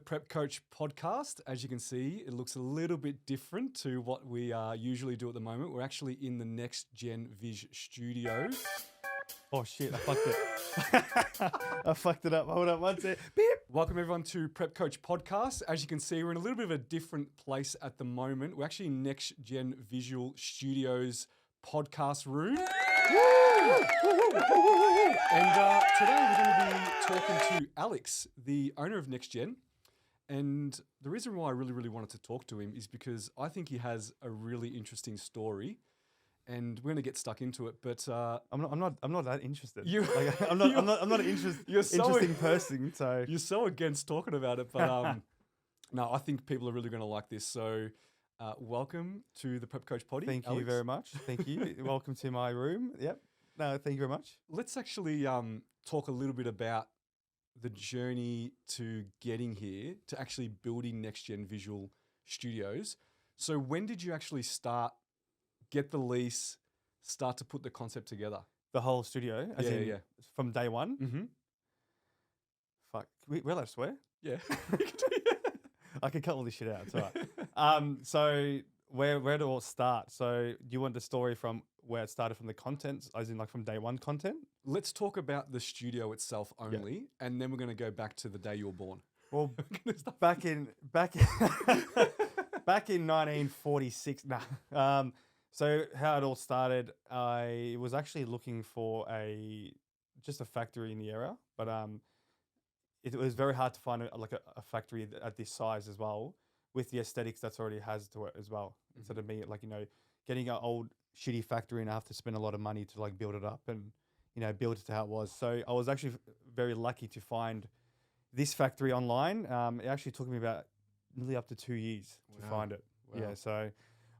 Prep Coach podcast. As you can see, it looks a little bit different to what we usually do at the moment. We're actually in the NXTGEN Vis studio. Oh shit, I fucked it. I fucked it up. Hold on, one sec. Beep. Welcome everyone to Prep Coach podcast. As you can see, we're in a little bit of a different place at the moment. We're actually in NXTGEN Visual Studios podcast room. And today we're going to be talking to Alex, the owner of NXTGEN. And the reason why I really wanted to talk to him is because I think he has a really interesting story. And we're going to get stuck into it, but I'm not that interested. I'm not an interesting person. So you're so against talking about it, but no, I think people are really going to like this. So welcome to the Prep Coach Poddy. Thank Alex. you very much. Thank you. Welcome to my room. Yep. No, thank you very much. Let's actually talk a little bit about the journey to getting here, to actually building NXTGEN Visual Studios. So when did you actually start, get the lease, start to put the concept together? The whole studio, Yeah. from day one. Mm-hmm. Fuck, we're allowed to swear. Yeah. I can cut all this shit out. It's all right. So where do it all start? So do you want the story from where it started from the content, as in like from day one content? Let's talk about the studio itself only, and then we're going to go back to the day you were born. Well, back in 1946. So how it all started, I was actually looking for just a factory in the area, but it was very hard to find a factory at this size as well, with the aesthetics that's already has to it as well. Mm-hmm. Instead of me getting an old shitty factory and I have to spend a lot of money to build it up and build it to how it was. So I was actually very lucky to find this factory online. It actually took me about nearly up to 2 years to find it. Wow. Yeah, so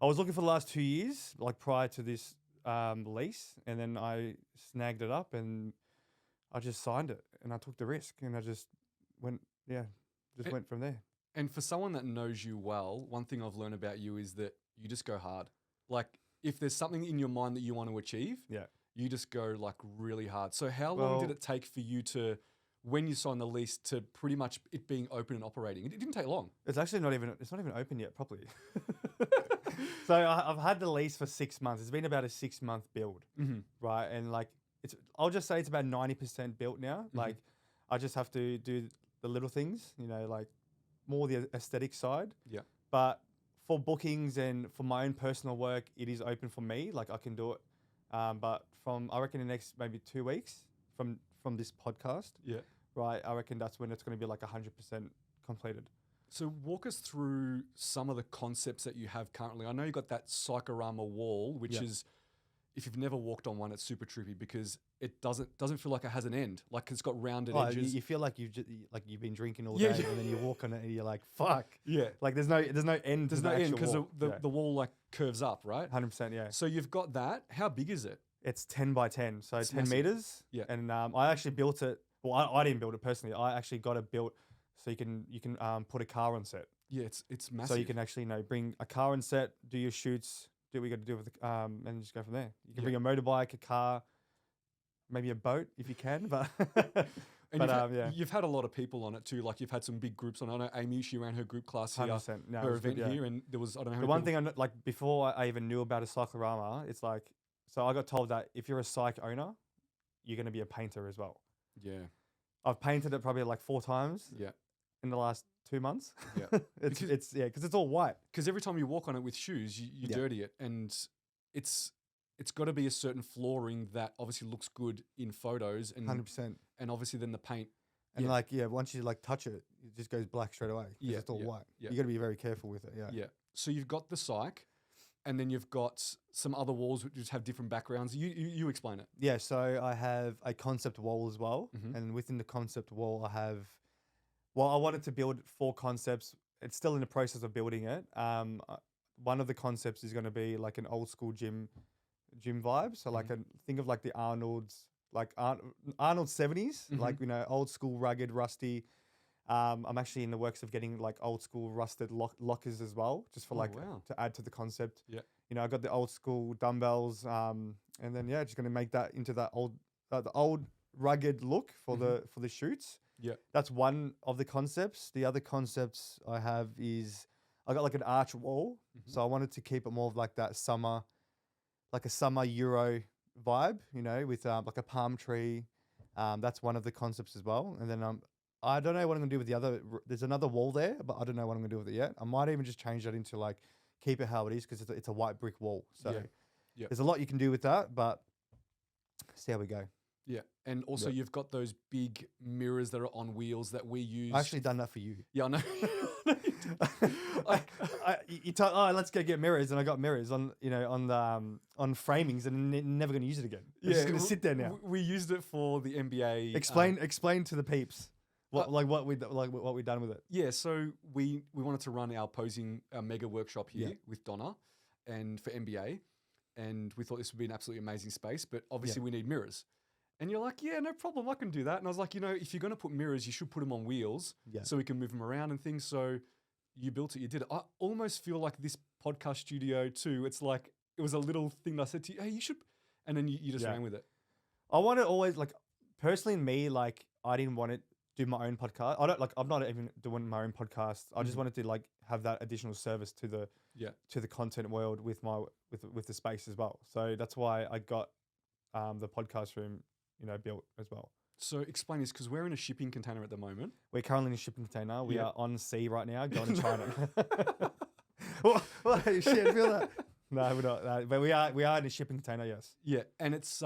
I was looking for the last 2 years, prior to this lease, and then I snagged it up and I just signed it and I took the risk and I just went from there. And for someone that knows you well, one thing I've learned about you is that you just go hard. If there's something in your mind that you want to achieve, you just go really hard. So how long did it take for you to, when you signed the lease, to pretty much it being open and operating? It didn't take long. It's actually not even open yet properly. So I've had the lease for 6 months. It's been about a 6-month build, right? And I'll just say it's about 90% built now. Mm-hmm. I just have to do the little things, more the aesthetic side. Yeah. But for bookings and for my own personal work, it is open for me. I can do it. But I reckon the next maybe 2 weeks from this podcast, right? I reckon that's when it's going to be 100% completed. So walk us through some of the concepts that you have currently. I know you got that cyclorama wall, which is, if you've never walked on one, it's super trippy because it doesn't feel like it has an end. It's got rounded edges. You feel like you've been drinking all day, and then you walk on it and you're like, fuck. Yeah. There's no end. There's no end because the wall curves up, right? 100%. Yeah. So you've got that. How big is it? It's 10 by 10, so it's 10 massive. meters. Yeah. And I actually built it. Well, I didn't build it personally. I actually got it built so you can put a car on set. Yeah, it's massive. So you can actually bring a car on set, do your shoots, do what you got to do with and just go from there. You can bring a motorbike, a car, maybe a boat if you can. But you've had a lot of people on it too. You've had some big groups on. I know Amy, she ran her group class here, 100%. No, her event here, and there was, I don't know how the one thing before I even knew about a cyclorama, it's so I got told that if you're a cyc owner, you're going to be a painter as well. Yeah. I've painted it probably 4 times. Yeah. In the last 2 months. Yeah. because it's all white. Because every time you walk on it with shoes, you dirty it, and it's got to be a certain flooring that obviously looks good in photos, and 100%. And obviously then the paint. And once you touch it, it just goes black straight away. Yeah. It's all white. Yeah. You got to be very careful with it. Yeah. Yeah. So you've got the psych, and then you've got some other walls which just have different backgrounds. You explain it. Yeah. So I have a concept wall as well, and within the concept wall, I wanted to build 4 concepts. It's still in the process of building it. One of the concepts is going to be an old school gym vibe. So think of the Arnold's, Arnold 70s, old school, rugged, rusty. I'm actually in the works of getting old school rusted lockers as well, just for to add to the concept. Yeah. I got the old school dumbbells, and then just going to make that into that the old rugged look for the shoots. Yeah. That's one of the concepts. The other concepts I have is I got like an arch wall. So I wanted to keep it more of like that summer, like a summer Euro vibe, you know, with like a palm tree. That's one of the concepts as well. And then I don't know what I'm gonna do with the other. There's another wall there, but I don't know what I'm gonna do with it yet. I might even just change that into like keep it how it is because it's a white brick wall. So there's a lot you can do with that, but see how we go. Yeah, and also you've got those big mirrors that are on wheels that we use. I actually done that for you. Yeah, I know. You told, oh, let's go get mirrors, and I got mirrors on, you know, on framings, and never going to use it again. It's just going to sit there now. We used it for the NBA. Explain to the peeps what we done with it. Yeah, so we wanted to run our mega workshop here with Donna, and for NBA, and we thought this would be an absolutely amazing space, but obviously we need mirrors. And you're like, yeah, no problem, I can do that. And I was like, you know, if you're going to put mirrors, you should put them on wheels so we can move them around and things. So you built it, you did it. I almost feel like this podcast studio too, it's like, it was a little thing that I said to you, hey, you should, and then you just ran with it. I want to always, like, personally me, like, I didn't want to do my own podcast. I'm not even doing my own podcast. I just wanted to like have that additional service to the content world with the space as well. So that's why I got the podcast room, you know, built as well. So explain this, because we're in a shipping container at the moment. We're currently in a shipping container. We are on sea right now, going to China. What? Shit, feel that? No, we're not. No, but we are in a shipping container, yes. Yeah, and it's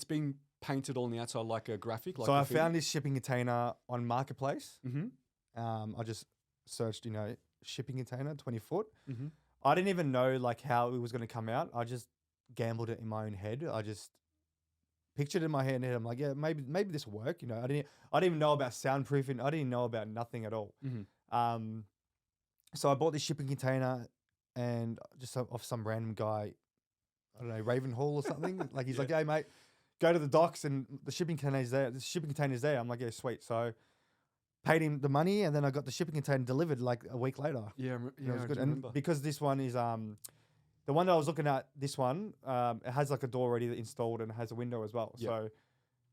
been painted on the outside like a graphic. Like so I found this shipping container on Marketplace. Mm-hmm. I just searched, you know, shipping container, 20 foot. Mm-hmm. I didn't even know like how it was going to come out. I just gambled it in my own head. I just pictured it in my head, and I'm like, yeah, maybe this will work. You know, I didn't even know about soundproofing. I didn't know about nothing at all. Mm-hmm. So I bought this shipping container, and just off some random guy, I don't know, Ravenhall or something. Like he's like, hey mate, go to the docks and the shipping container's there. The shipping container's there. I'm like, yeah, sweet. So paid him the money, and then I got the shipping container delivered like a week later. Yeah, it was good. Remember. And because this one is the one that I was looking at, this one, it has like a door already installed and it has a window as well. Yep. So,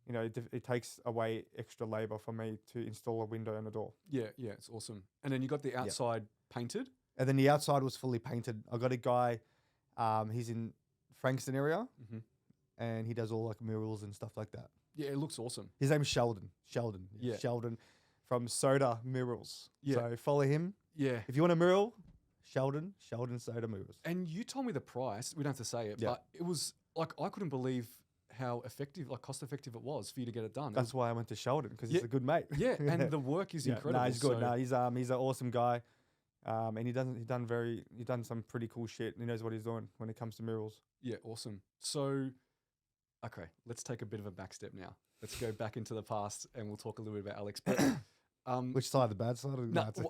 you know, it takes away extra labor for me to install a window and a door. Yeah, it's awesome. And then you got the outside painted? And then the outside was fully painted. I got a guy, he's in Frankston area, and he does all like murals and stuff like that. Yeah, it looks awesome. His name is Sheldon. Yeah. Sheldon from Soda Murals. Yeah. So follow him. Yeah. If you want a mural, Sheldon Soda Murals. And you told me the price. We don't have to say it, but it was like, I couldn't believe how effective, like cost effective it was for you to get it done. That's why I went to Sheldon, because he's a good mate. Yeah, and the work is incredible. No, he's good. No, he's an awesome guy. And he's done some pretty cool shit. He knows what he's doing when it comes to murals. Yeah, awesome. So, okay, let's take a bit of a back step now. Let's go back into the past, and we'll talk a little bit about Alex. But, which side, the bad side?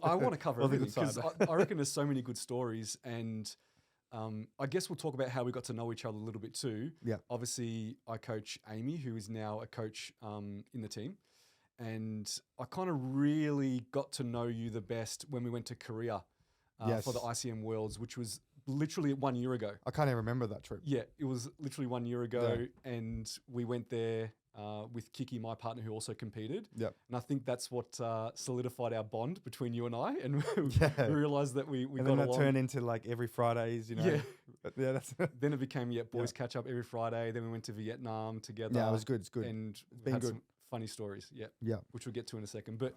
I want to cover everything, because I reckon there's so many good stories, and I guess we'll talk about how we got to know each other a little bit too. Yeah. Obviously, I coach Amy, who is now a coach in the team. And I kind of really got to know you the best when we went to Korea for the ICM Worlds, which was literally 1 year ago. I can't even remember that trip. Yeah, it was literally 1 year ago. Yeah. And we went there with Kiki, my partner, who also competed. Yep. And I think that's what solidified our bond between you and I. And we realized that we got along. And then that turned into like every Fridays, you know. Yeah. Yeah, that's then it became, boys catch up every Friday. Then we went to Vietnam together. Yeah, it was good. It's good. And it's been good. Funny stories, yeah, which we'll get to in a second. But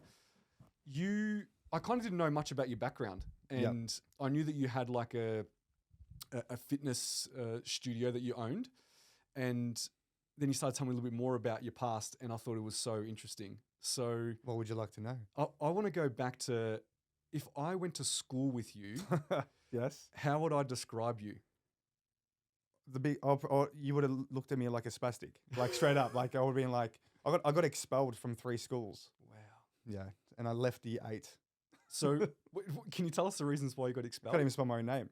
I kind of didn't know much about your background, and I knew that you had like a fitness studio that you owned, and then you started telling me a little bit more about your past, and I thought it was so interesting. So, what would you like to know? I want to go back to, if I went to school with you, yes, how would I describe you? Or you would have looked at me like a spastic, like straight up. Like I would have been like, I got expelled from 3 schools. Wow. Yeah, and I left year 8. So can you tell us the reasons why you got expelled? I can't even spell my own name.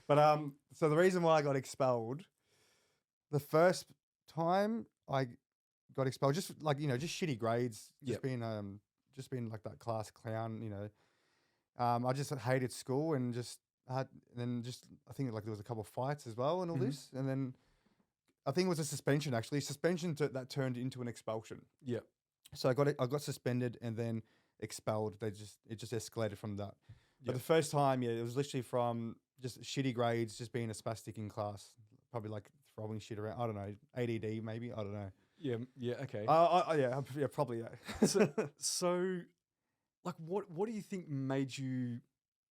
But so the reason why I got expelled, the first time I got expelled, just like, you know, just shitty grades, just being like that class clown, you know. I just hated school, and I think like there was a couple of fights as well and all this, and then I think it was a suspension actually. Suspension that turned into an expulsion. Yeah. So I got suspended and then expelled. It just escalated from that. But the first time, it was literally from just shitty grades, just being a spastic in class, probably like throwing shit around. I don't know, ADD maybe. I don't know. Yeah, okay. Yeah, probably. Yeah. So, like, what do you think made you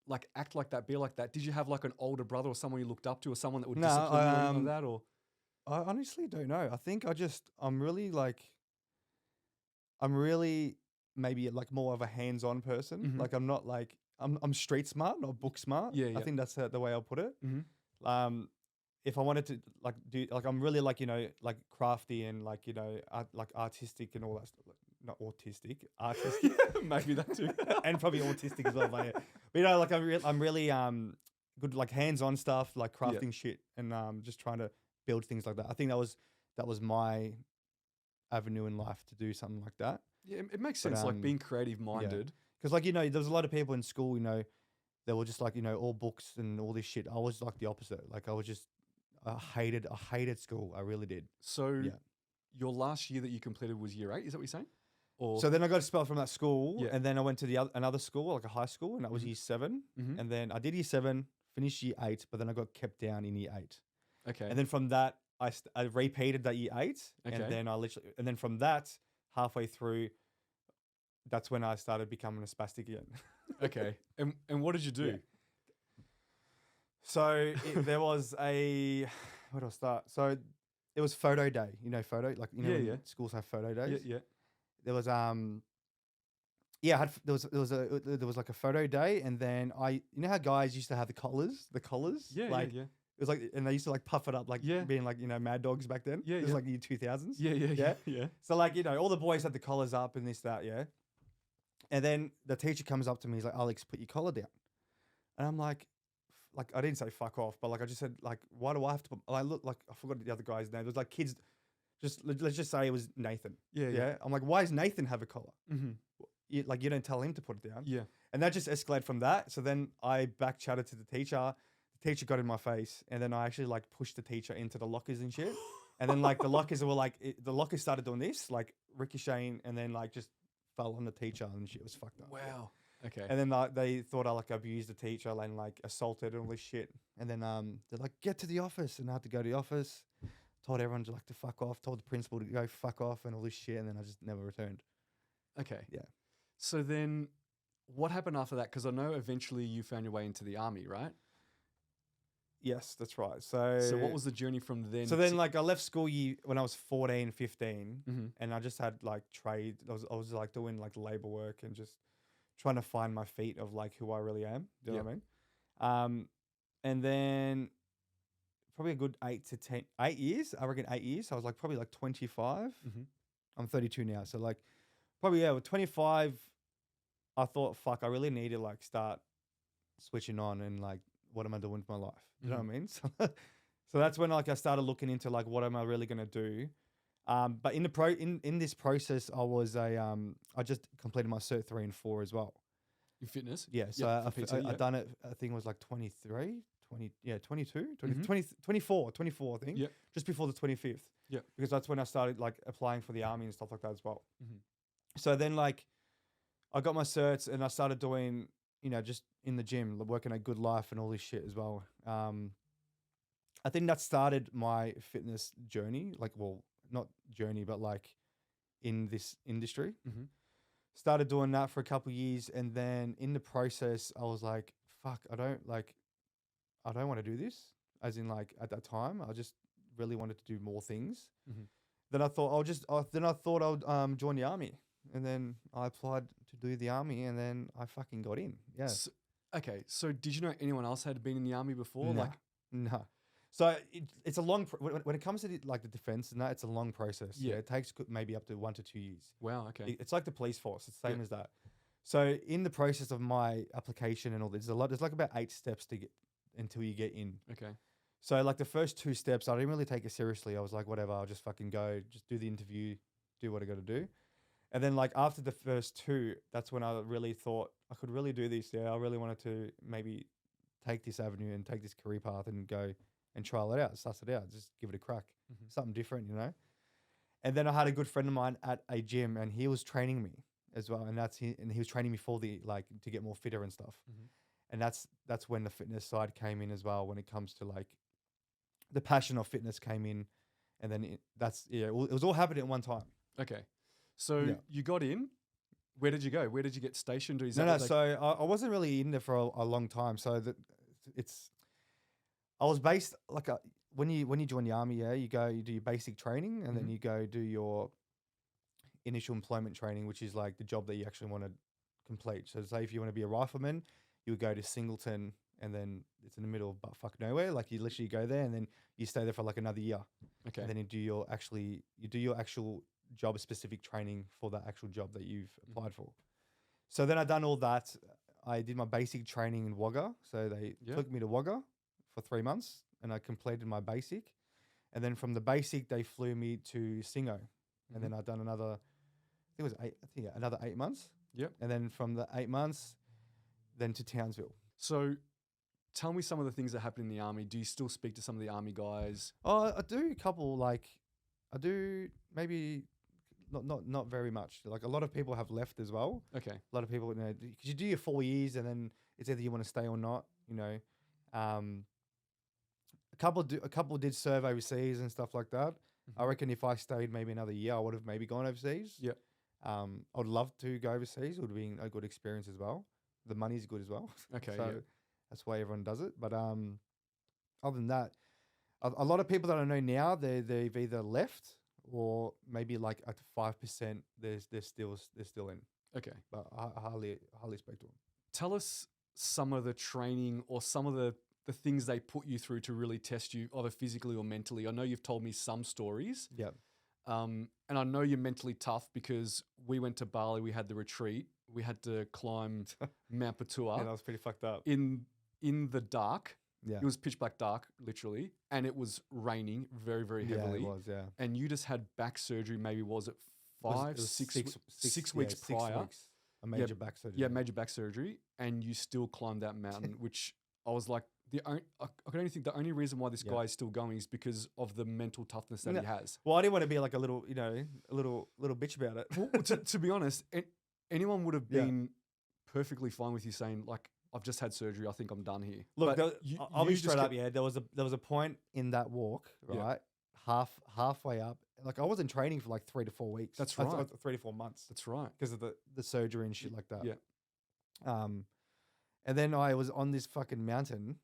like act like that, be like that? Did you have like an older brother or someone you looked up to, or someone that would discipline you or anything like that? Or I honestly don't know. I think I'm really maybe like more of a hands-on person. Like I'm not like I'm street smart, not book smart. Yeah. I think that's the way I'll put it. Mm-hmm. If I wanted to like do like I'm really like like crafty and like like artistic and all that stuff. Not autistic, artistic. Maybe that too. And probably autistic as well. But like I'm really good like hands-on stuff, like crafting shit and just trying to build things like that. I think that was my avenue in life to do something like that. Yeah, it makes sense, like being creative minded. Because like there was a lot of people in school, they were just like all books and all this shit. I was like the opposite. Like I hated school. I really did. So your last year that you completed was year 8. Is that what you're saying? Or so then I got expelled from that school, and then I went to another school, like a high school, and that was year 7. And then I did year 7, finished year 8, but then I got kept down in year 8. Okay. And then from that, I repeated that year 8, and then from that halfway through, that's when I started becoming a spastic again. Okay. And what did you do? Yeah. So there was where do I start? So it was photo day. Photo like when schools have photo days. Yeah. There was there was like a photo day, and then how guys used to have the collars. Yeah. It was like, and they used to like puff it up, like being like Mad Dogs back then. Yeah, it was like year 2000s. Yeah. So like all the boys had the collars up and this that and then the teacher comes up to me, he's like, Alex, put your collar down, and I'm like I didn't say fuck off, but like I just said like, why do I have to? I look like I forgot the other guy's name. It was like kids. Let's just say it was Nathan. Yeah. I'm like, why does Nathan have a collar? You don't tell him to put it down. Yeah. And that just escalated from that. So then I back chatted to the teacher. The teacher got in my face, and then I actually like pushed the teacher into the lockers and shit. And then like the lockers were like the lockers started doing this, like ricocheting, and then like just fell on the teacher and shit was fucked up. Wow. Okay. And then they thought I like abused the teacher and like assaulted and all this shit. And then they're like, get to the office, and I had to go to the office. Told everyone to fuck off. Told the principal to go fuck off and all this shit, and then I just never returned. Okay. Yeah. So then, what happened after that? Because I know eventually you found your way into the army, right? Yes, that's right. So what was the journey from then? So then, like, I left school when I was 14, 15, and I just had like trade. I was like doing like labor work and just trying to find my feet of like who I really am. Do you know what I mean? And then probably a good 8 years. I reckon 8 years. I was like probably like 25. I'm 32 now. So like probably, with 25, I thought, fuck, I really need to like start switching on and like, what am I doing with my life? Do you know what I mean? So that's when like I started looking into like, what am I really going to do? But in this process, I just completed my Cert 3 and 4 as well. In fitness? Yeah. So I done it, I think it was like 22, 24, I think. Yeah. Just before the 25th. Yeah. Because that's when I started like applying for the army and stuff like that as well. So then like I got my certs and I started doing, just in the gym, working a good life and all this shit as well. I think that started my fitness journey, like, well, not journey, but like in this industry. Started doing that for a couple of years. And then in the process, I was like, fuck, I don't want to do this. As in like at that time, I just really wanted to do more things. Then I thought I would join the army. And then I applied to do the army, and then I fucking got in. Yeah. So did you know anyone else had been in the army before? No. So it's a long when it comes to the defense and that, it's a long process. Yeah. It takes maybe up to 1 to 2 years. Wow. Okay. It's like the police force. It's the same as that. So in the process of my application and all this, there's like about 8 steps to get until you get in. Okay. So like the first 2 steps, I didn't really take it seriously. I was like, whatever, I'll just fucking go, just do the interview, do what I got to do. And then like after the first 2, that's when I really thought I could really do this. Yeah, I really wanted to maybe take this avenue and take this career path and go and trial it out, suss it out, just give it a crack, something different, And then I had a good friend of mine at a gym, and he was training me as well. And he was training me for to get more fitter and stuff. And that's when the fitness side came in as well. When it comes to like the passion of fitness came in, and then it was all happening at one time. Okay, so you got in. Where did you go? Where did you get stationed? So I wasn't really in there for a long time. So I was based like when you join the army, you do your basic training, and then you go do your initial employment training, which is like the job that you actually want to complete. So say if you want to be a rifleman, you would go to Singleton, and then it's in the middle of buttfuck nowhere. Like you literally go there, and then you stay there for like another year. Okay. And then you do your actual job specific training for that actual job that you've applied for. So then I done all that. I did my basic training in Wagga. So they took me to Wagga for 3 months, and I completed my basic. And then from the basic, they flew me to Singo. And then I done another, another 8 months. Yep. And then from the 8 months, then to Townsville. So tell me some of the things that happen in the army. Do you still speak to some of the army guys? Oh, I do a couple, I do maybe not very much. Like a lot of people have left as well. Okay. A lot of people, because you do your 4 years, and then it's either you want to stay or not, A couple did serve overseas and stuff like that. I reckon if I stayed maybe another year, I would have maybe gone overseas. Yeah. I'd love to go overseas. It would have been a good experience as well. The money's good as well. Okay. So that's why everyone does it. But other than that, a lot of people that I know now, they've either left or maybe like at 5%, they're still in. Okay. But I hardly speak to them. Tell us some of the training or some of the things they put you through to really test you, either physically or mentally. I know you've told me some stories. Yeah. And I know you're mentally tough because we went to Bali, we had the retreat, we had to climb Mount Patua. Yeah, that was pretty fucked up. In the dark. Yeah. It was pitch black dark, literally. And it was raining very, very heavily. Yeah, it was, yeah. And you just had back surgery, maybe was it 6 weeks prior? 6 weeks. A major back surgery. Yeah, major back surgery. And you still climbed that mountain, which I was like, I can only think the only reason why this guy is still going is because of the mental toughness that he has. Well, I didn't want to be like a little bitch about it. Well, to be honest, anyone would have been perfectly fine with you saying like, I've just had surgery. I think I'm done here. Look, I'll be straight up. Yeah, there was a point in that walk, right? Yeah. Halfway up, like I wasn't training for like 3 to 4 weeks. That's right. 3 to 4 months. That's right. Because of the surgery and shit like that. Yeah. And then I was on this fucking mountain,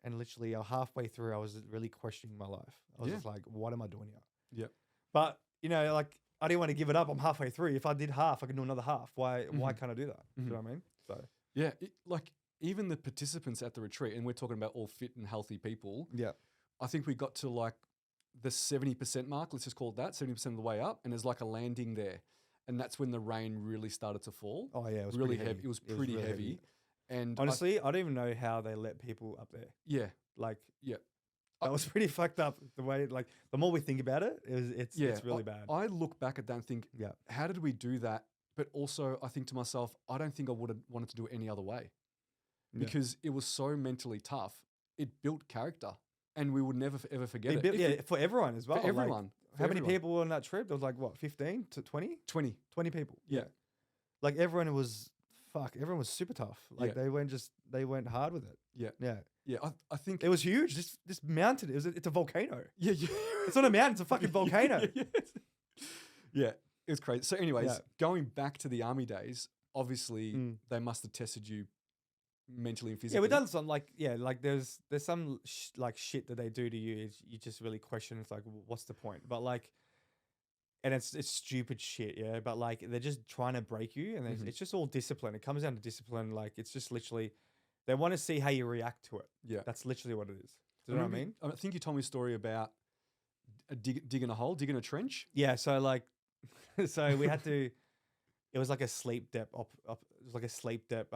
and literally halfway through, I was really questioning my life. I was just like, what am I doing here? Yeah. But like I didn't want to give it up. I'm halfway through. If I did half, I could do another half. Why can't I do that? You know what I mean? So. Yeah, like even the participants at the retreat, and we're talking about all fit and healthy people. Yeah. I think we got to like the 70% mark, let's just call it that, 70% of the way up, and there's like a landing there. And that's when the rain really started to fall. Oh yeah, it was really pretty heavy. It was pretty really heavy. And honestly, I don't even know how they let people up there. Yeah. Like, yeah. That was pretty fucked up. The way, like, the more we think about it, it's really bad. I look back at that and think, how did we do that? But also, I think to myself, I don't think I would have wanted to do it any other way because it was so mentally tough. It built character, and we would never ever forget it. For everyone as well. For everyone. Like, how many people were on that trip? There was like, what, 15 to 20? 20 people. Yeah. Like, everyone was super tough. Like, they went hard with it. Yeah. Yeah. Yeah, I think it was huge. This mountain, it's a volcano. Yeah. It's not a mountain, it's a fucking volcano. Yeah, it was crazy. So anyways, going back to the army days, obviously they must have tested you mentally and physically. Yeah, we've done some like there's some shit that they do to you. You just really question. It's like, what's the point? But like, and it's stupid shit. Yeah, but like they're just trying to break you, and it's just all discipline. It comes down to discipline. Like it's just literally, they want to see how you react to it. Yeah, that's literally what it is. Do you know what I mean? I think you told me a story about digging a trench. Yeah, so like, so we had to. It was like a sleep depth. It was like a sleep depth.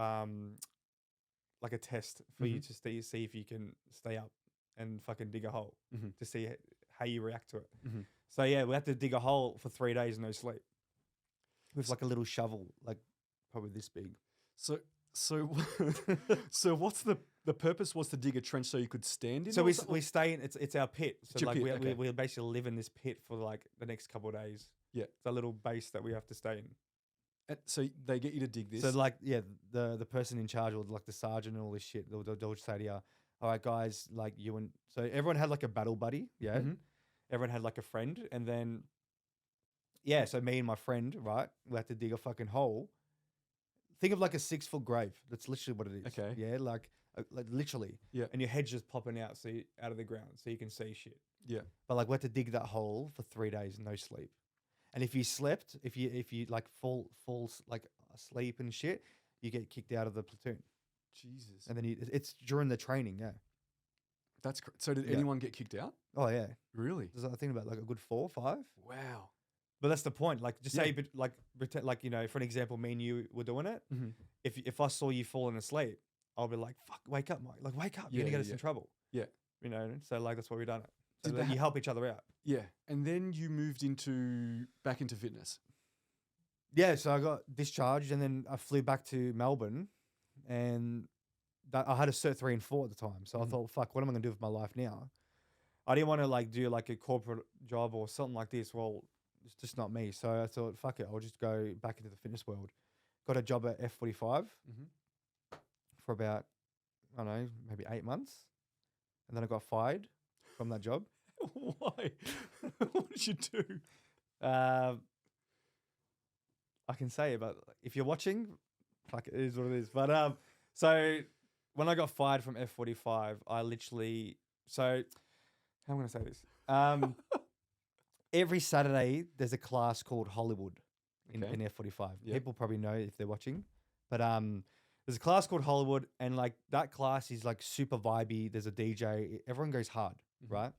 Like a test for you to see if you can stay up and fucking dig a hole to see how you react to it. So yeah, we had to dig a hole for 3 days, no sleep, with like a little shovel, like probably this big. So So, so what's the purpose was to dig a trench so you could stand in? So we stay in. It's our pit. So It's your like pit, okay. we basically live in this pit for like the next couple of days. Yeah. It's a little base that we have to stay in. And so they get you to dig this. So like the person in charge or like the sergeant and all this shit, they'll say to you, all right guys, like you and so everyone had like a battle buddy, yeah. Mhm. Everyone had like a friend, and then yeah, so me and my friend, right, we had to dig a fucking hole. Think of like a 6-foot grave. That's literally what it is. Okay. Yeah, like literally. Yeah. And your head's just popping out, out of the ground, so you can see shit. Yeah. But like we had to dig that hole for 3 days, no sleep. And if you slept, if you like fall like asleep and shit, you get kicked out of the platoon. Jesus. And then it's during the training, yeah. That's so. Did anyone get kicked out? Oh yeah. Really? There's I think about like a good 4 or 5. Wow. But that's the point. Like, just Yeah. say, like, pretend, like, you know, for an example, me and you were doing it. Mm-hmm. If I saw you falling asleep, I'll be like, "Fuck, wake up, Mike! Like, wake up! You're gonna get us in trouble." Yeah. You know. So like that's why we done it. So Did that that you help each other out. Yeah. And then you moved back into fitness. Yeah. So I got discharged, and then I flew back to Melbourne, and I had a Cert 3 and 4 at the time. So I thought, "Fuck, what am I gonna do with my life now?" I didn't want to like do like a corporate job or something like this. Well, it's just not me. So I thought, fuck it, I'll just go back into the fitness world. Got a job at F45 for about, I don't know, maybe 8 months. And then I got fired from that job. Why? What did you do? I can say it, but if you're watching, fuck it is what it is. But so when I got fired from F45, I literally, so how am I going to say this? Every Saturday, there's a class called Hollywood in F45. Yep. People probably know if they're watching. But there's a class called Hollywood, and like that class is like super vibey. There's a DJ. Everyone goes hard, right?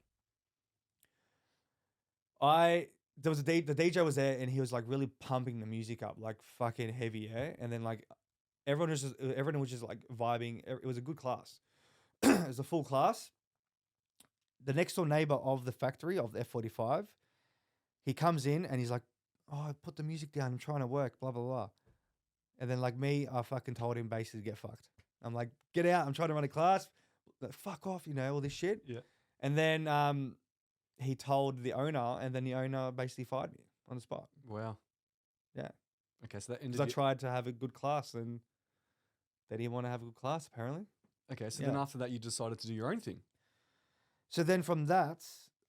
There was the DJ was there, and he was like really pumping the music up, like fucking heavy, yeah. And then like everyone was just like vibing. It was a good class. It was a full class. The next door neighbor of the factory of the F45, he comes in and he's like, "Oh, put the music down. I'm trying to work, blah, blah, blah." And then like me, I fucking told him basically to get fucked. I'm like, "Get out. I'm trying to run a class. Like, fuck off, you know, all this shit." Yeah. And then he told the owner, and then the owner basically fired me on the spot. Wow. Yeah. Okay, so that ended. Because I tried to have a good class, and they didn't want to have a good class, apparently. Okay, so then after that, you decided to do your own thing. So then from that,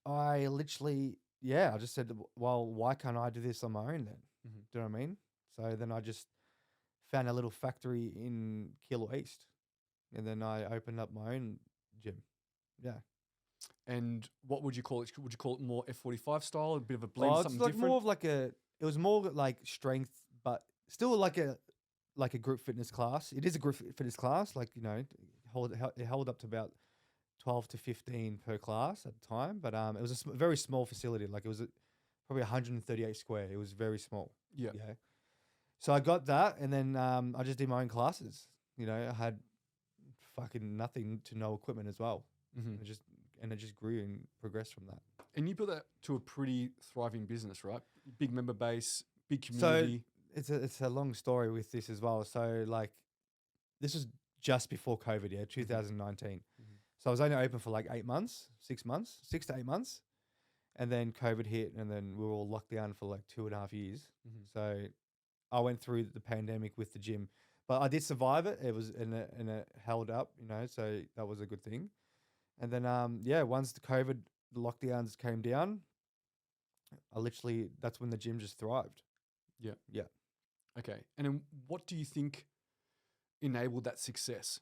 I literally, I just said, well, why can't I do this on my own then? Do you know what I mean? So then I just found a little factory in Kilo East, and then I opened up my own gym. Yeah. And what would you call it? Would you call it more F45 style, a bit of a blend, It's something like different? more of like it was more like strength, but still like a group fitness class. It is a group fitness class, like, you know, it held up to about 12 to 15 per class at the time, but it was a very small facility. Like it was probably 138 square. It was very small. Yeah. Yeah. So I got that, and then I just did my own classes. You know, I had fucking nothing to no equipment as well. It just grew and progressed from that. And you built that to a pretty thriving business, right? Big member base, big community. So it's a long story with this as well. So like, this was just before COVID, 2019. So I was only open for like 6 to 8 months. And then COVID hit, and then we were all locked down for like 2.5 years. So I went through the pandemic with the gym, but I did survive it. It was, and it held up, you know, so that was a good thing. And then, once the COVID lockdowns came down, that's when the gym just thrived. Yeah. Yeah. Okay. And then what do you think enabled that success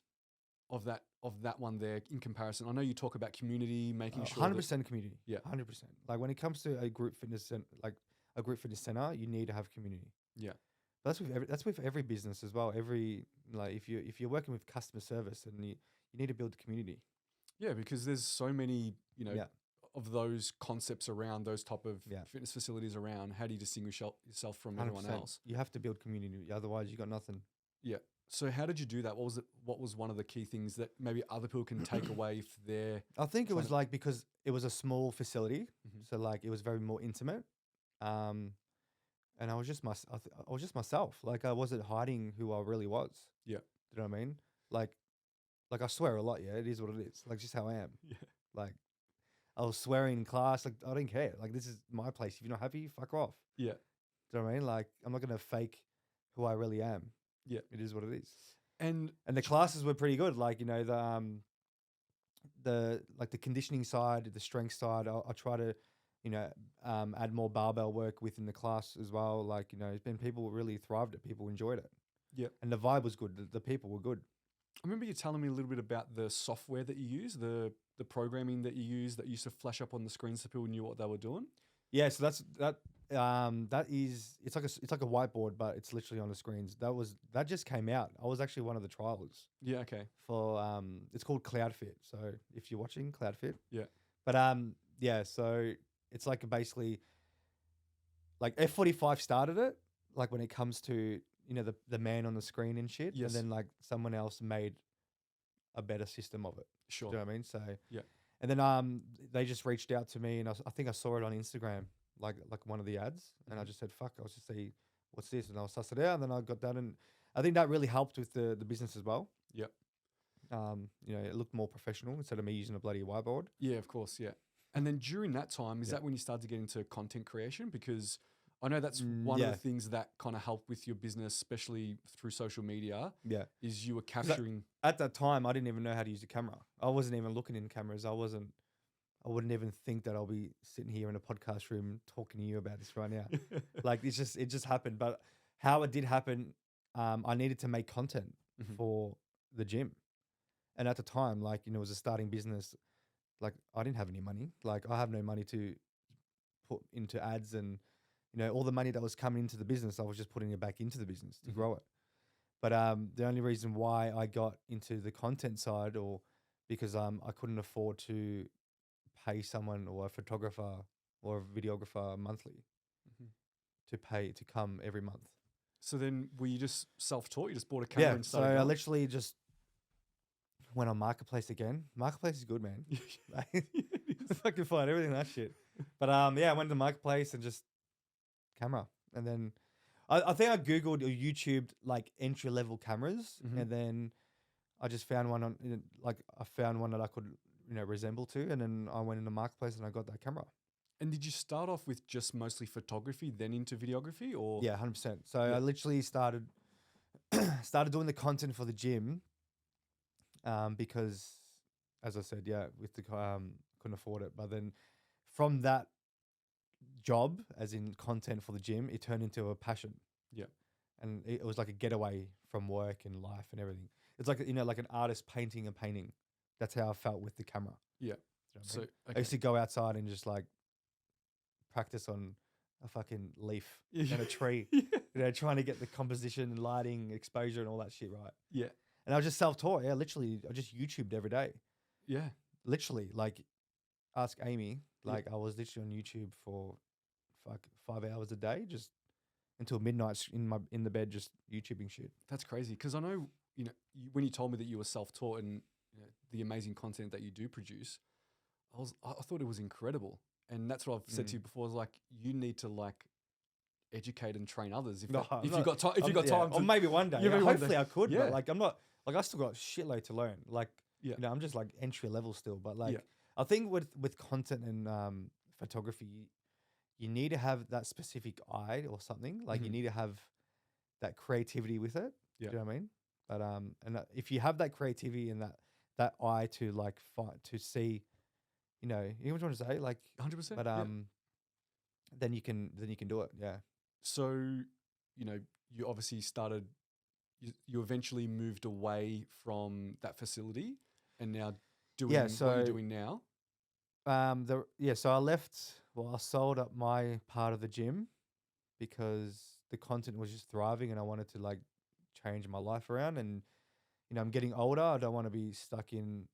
of that one there in comparison? I know you talk about community, making sure 100% community. Yeah. 100%. Like when it comes to a group fitness center, you need to have community. Yeah. That's with every business as well. If you're working with customer service, and you need to build community. Yeah, because there's so many, you know, of those concepts around those type of fitness facilities around. How do you distinguish yourself from everyone else? You have to build community, otherwise you got nothing. Yeah. So how did you do that? What was one of the key things that maybe other people can take away if they're? I think it was like, because it was a small facility, so like it was very more intimate, and I was just myself. Like I wasn't hiding who I really was. Yeah. Do you know what I mean? Like I swear a lot. Yeah, it is what it is. Like just how I am. Yeah. Like I was swearing in class. Like I don't care. Like this is my place. If you're not happy, fuck off. Yeah. Do you know what I mean? Like I'm not gonna fake who I really am. Yeah. It is what it is. And the classes were pretty good. Like, you know, the conditioning side, the strength side, I try to, you know, add more barbell work within the class as well. Like, you know, people really thrived it. People enjoyed it. Yeah. And the vibe was good. The people were good. I remember you telling me a little bit about the software that you use, the programming that you use that used to flash up on the screen so people knew what they were doing. Yeah, so that is it's like a whiteboard, but it's literally on the screens. That just came out. I was actually one of the trialers. Yeah, okay. For it's called CloudFit. So if you're watching CloudFit. Yeah. But yeah, so it's like basically like F45 started it, like when it comes to, you know, the man on the screen and shit. Yes. And then like someone else made a better system of it. Sure. Do you know what I mean? So yeah. And then they just reached out to me, and I think I saw it on Instagram, like one of the ads, and I just said, "Fuck!" I was just see what's this, and I'll suss it out, and then I got that, and I think that really helped with the business as well. Yep. You know, it looked more professional instead of me using a bloody whiteboard. Yeah, of course. Yeah. And then during that time, is that when you started to get into content creation? Because I know that's one of the things that kind of helped with your business, especially through social media. Yeah. Is you were capturing. At that time, I didn't even know how to use a camera. I wasn't even looking in cameras. I wouldn't even think that I'll be sitting here in a podcast room talking to you about this right now. Like it just happened. But how it did happen, I needed to make content for the gym. And at the time, like, you know, it was a starting business. Like I didn't have any money. Like I have no money to put into ads, and, you know, all the money that was coming into the business, I was just putting it back into the business to grow it. But the only reason why I got into the content side, or because I couldn't afford to pay someone or a photographer or a videographer monthly to come every month. So then were you just self-taught? You just bought a camera and started so I going? literally just went on Marketplace again. Marketplace is good, man. Fucking find everything that shit. But yeah, I went to Marketplace and just camera. And then I think I Googled or YouTubed like entry-level cameras, and then I just found one I found one that I could, you know, resemble to, and then I went into Marketplace and I got that camera. And did you start off with just mostly photography, then into videography, or? Yeah, 100%. So I literally started doing the content for the gym, because, as I said, with the couldn't afford it. But then from that job, as in content for the gym, it turned into a passion. Yeah. And it was like a getaway from work and life and everything. It's like, you know, like an artist painting a painting. That's how I felt with the camera. Yeah. You know So I used to go outside and just like practice on a fucking leaf and a tree, you know, trying to get the composition and lighting, exposure and all that shit right. Yeah. And I was just self-taught. Yeah, literally, I just YouTubed every day. Yeah. Literally, like, ask Amy. Like, I was literally on YouTube for 5 hours a day, just until midnight in the bed, just YouTubing shit. That's crazy, because I know, you know, when you told me that you were self-taught and, you know, the amazing content that you do produce, I thought it was incredible. And that's what I've said to you before, is like, you need to like educate and train others if you got time to, or maybe one day. Yeah, hopefully I could, but like I'm not, like I still got shitload to learn. Like, you know, I'm just like entry level still, but like I think with content and photography, you need to have that specific eye or something. Like you need to have that creativity with it. Yeah. Do you know what I mean? But and if you have that creativity and that eye to like to see, you know what I'm trying to say, like 100%. But then you can do it. Yeah. So, you know, you obviously started. You eventually moved away from that facility, and now doing what you're doing now. So I left. Well, I sold up my part of the gym because the content was just thriving, and I wanted to like change my life around. And, you know, I'm getting older. I don't want to be stuck in,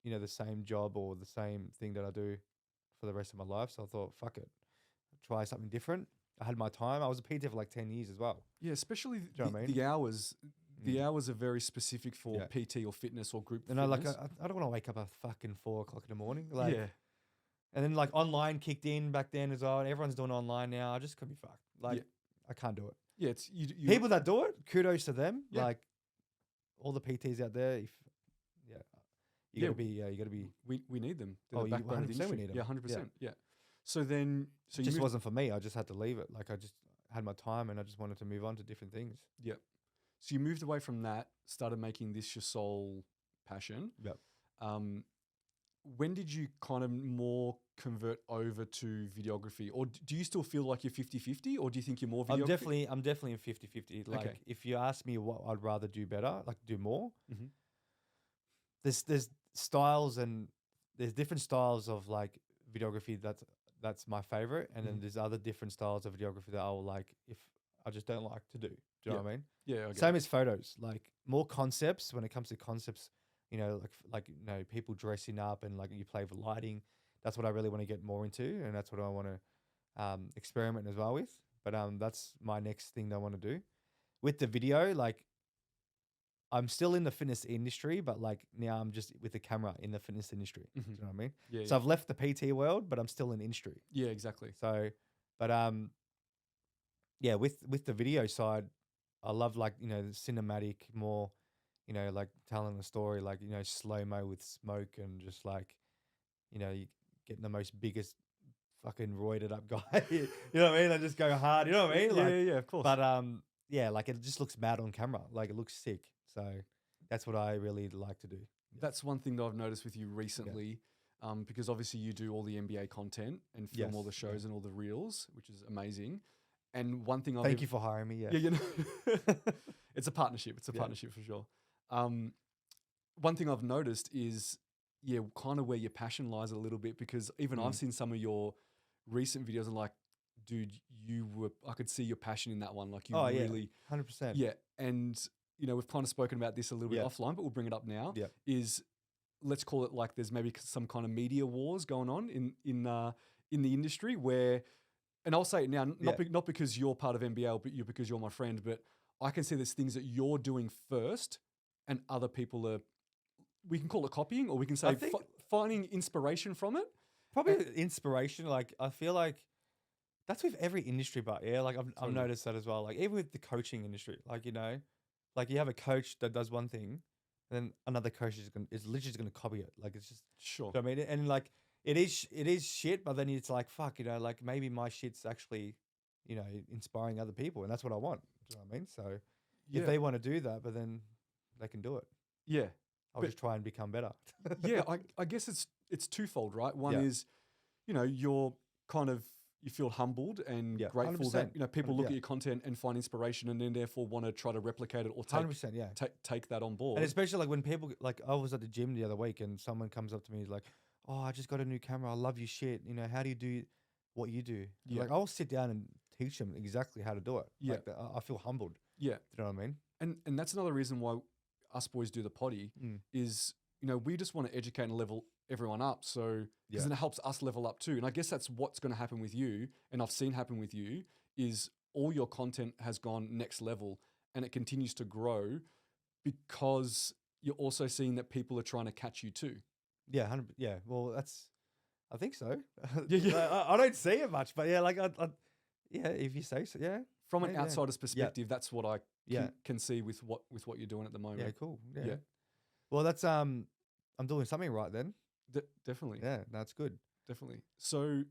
you know, the same job or the same thing that I do for the rest of my life. So I thought, fuck it, try something different. I had my time. I was a PT for like 10 years as well. Yeah, especially the hours. The hours are very specific for PT or fitness or group and fitness. I don't want to wake up at fucking 4 o'clock in the morning. Like, and then like online kicked in back then as well. And everyone's doing online now. I just couldn't be fucked. Like, I can't do it. Yeah, it's you people that do it, kudos to them. Yeah. Like, all the PTs out there, if you gotta be. We need them. They're Oh, the backbone of the 100% we industry. need them. Yeah, 100%. Yeah. So then, It just wasn't for me. I just had to leave it. Like I just had my time, and I just wanted to move on to different things. Yeah. So you moved away from that, started making this your sole passion. Yep. When did you kind of more convert over to videography? Or do you still feel like you're 50-50, or do you think you're more videography? I'm definitely in 50-50. Like if you ask me what I'd rather do better, like do more, there's styles and there's different styles of like videography that's my favorite. And then there's other different styles of videography that I will like if I just don't like to do. Do you know what I mean? Yeah. Okay. Same as photos, like more concepts when it comes to concepts. You know, like people dressing up and like you play with lighting. That's what I really want to get more into, and that's what I want to experiment as well with. But that's my next thing that I want to do. With the video, like I'm still in the fitness industry, but like now I'm just with the camera in the fitness industry. Do you know what I mean? Yeah. So I've left the PT world, but I'm still in the industry. Yeah, exactly. So, but yeah, with the video side, I love like the cinematic more. Like telling a story, like, slow-mo with smoke and just like, you getting the most biggest fucking roided up guy. You know what I mean? I just go hard. You know what I mean? Like, yeah, of course. But yeah, like it just looks mad on camera. Like it looks sick. So that's what I really like to do. That's one thing that I've noticed with you recently, because obviously you do all the NBA content and film all the shows and all the reels, which is amazing. And one thing Thank you for hiring me. Yeah. It's a partnership. It's a partnership for sure. One thing I've noticed is, kind of where your passion lies a little bit, because even I've seen some of your recent videos and like, dude, I could see your passion in that one. Like you really, 100%. Yeah. And, we've kind of spoken about this a little bit offline, but we'll bring it up now. Yeah. Is let's call it like there's maybe some kind of media wars going on in the industry where, and I'll say it now, not because you're part of NBL, but because you're my friend, but I can see there's things that you're doing first and other people are, we can call it copying, or we can say finding inspiration from it. Probably inspiration. Like I feel like that's with every industry, but like I've noticed that as well. Like even with the coaching industry, like like you have a coach that does one thing, and then another coach is literally just gonna copy it. Like it's just sure. You know what I mean? And like it is shit, but then it's like fuck, like maybe my shit's actually, inspiring other people, and that's what I want. Do you know what I mean? So if they want to do that, but then they can do it. Yeah. I'll just try and become better. Yeah, I guess it's twofold, right? One is, you're kind of, you feel humbled and grateful 100%. that, people look at your content and find inspiration and then therefore want to try to replicate it or take 100%, take that on board. And especially like when people, like I was at the gym the other week and someone comes up to me like, oh, I just got a new camera. I love your shit. How do you do what you do? Yeah. Like I'll sit down and teach them exactly how to do it. Yeah. Like I feel humbled. Yeah. Do you know what I mean? And that's another reason why us boys do the potty is, we just want to educate and level everyone up. So, because then it helps us level up too. And I guess that's what's going to happen with you. And I've seen happen with you is all your content has gone next level and it continues to grow because you're also seeing that people are trying to catch you too. Yeah. 100. Yeah. Well, I think so. I don't see it much, but like, if you say so, yeah. From an outsider's perspective, that's what I can see with what you're doing at the moment. Yeah, cool. Yeah. Well, that's I'm doing something right then. Definitely. Yeah, that's good. Definitely. So,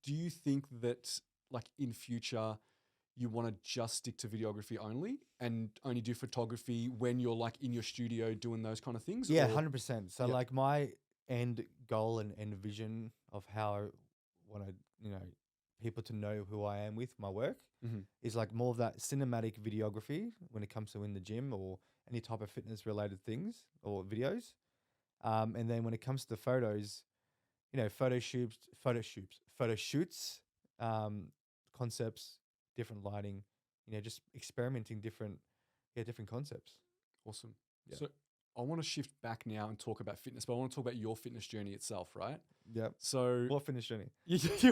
do you think that like in future you want to just stick to videography only and only do photography when you're like in your studio doing those kind of things? Yeah, 100%. So like my end goal and end vision of how I want to, people to know who I am with my work is like more of that cinematic videography when it comes to in the gym or any type of fitness related things or videos. And then when it comes to photos, photo shoots, concepts, different lighting, just experimenting different concepts. Awesome. Yeah. So I want to shift back now and talk about fitness, but I want to talk about your fitness journey itself, right? Yeah. So what fitness journey?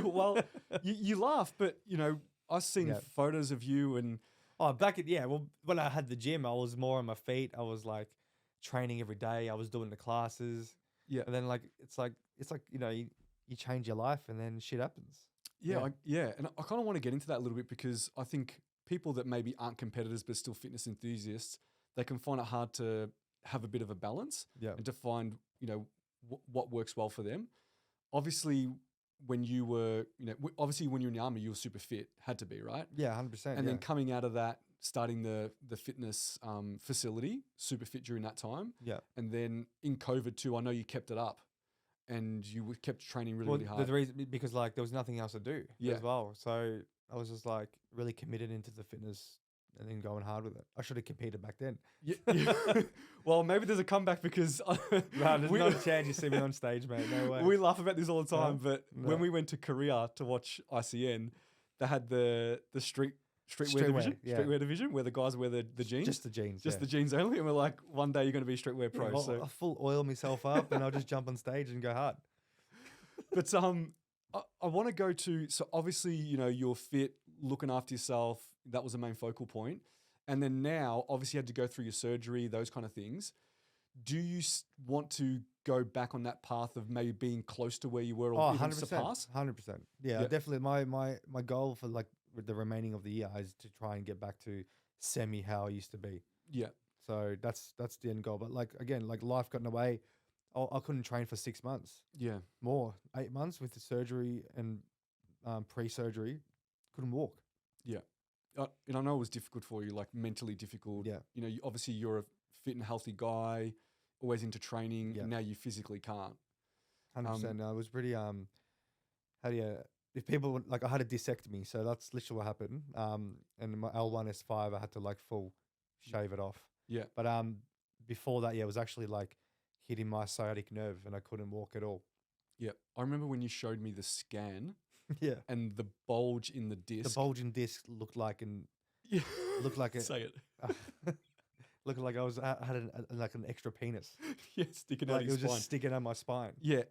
Well, you laugh, but I've seen photos of you and when I had the gym, I was more on my feet. I was like training every day. I was doing the classes. Yeah. And then like it's like you change your life and then shit happens. Yeah. And I kind of want to get into that a little bit because I think people that maybe aren't competitors but still fitness enthusiasts, they can find it hard to have a bit of a balance and to find, what works well for them. Obviously, when you were, obviously when you're in the army, you were super fit, had to be, right? Yeah, 100%. And then coming out of that, starting the fitness facility, super fit during that time. Yeah. And then in COVID too, I know you kept it up and you kept training really hard. The reason, because like there was nothing else to do as well. So I was just like really committed into the fitness and then going hard with it. I should have competed back then. Yeah. Well, maybe there's a comeback because there's not a chance you see me on stage, mate. No way. We laugh about this all the time, but when we went to Korea to watch ICN, they had the streetwear division where the guys wear the jeans. Just the jeans. Just the jeans only. And we're like, one day you're going to be a streetwear pro. Well, so I'll full oil myself up and I'll just jump on stage and go hard. But I want to go to, so obviously, you're fit, looking after yourself. That was the main focal point. And then now, obviously, you had to go through your surgery, those kind of things. Do you want to go back on that path of maybe being close to where you were or even 100%, surpass? 100%. Yeah, definitely. My goal for like with the remaining of the year is to try and get back to semi how I used to be. Yeah. So that's the end goal. But like, again, like life got in the way. I couldn't train for 6 months. Yeah. More, 8 months with the surgery and pre-surgery. Couldn't walk. Yeah. And I know it was difficult for you, like mentally difficult. Yeah. Obviously you're a fit and healthy guy, always into training. Yeah. And now you physically can't. 100%. No, it was pretty, if people, like I had a discectomy, so that's literally what happened. And my L1S5, I had to like full shave it off. Yeah. But before that, it was actually like hitting my sciatic nerve and I couldn't walk at all. Yeah. I remember when you showed me the scan. Yeah. And the bulge in the disc. The bulge in disc looked like looked like Say it. Looked like I had an extra penis. Yeah, sticking out your spine. It was just sticking out my spine. Yeah.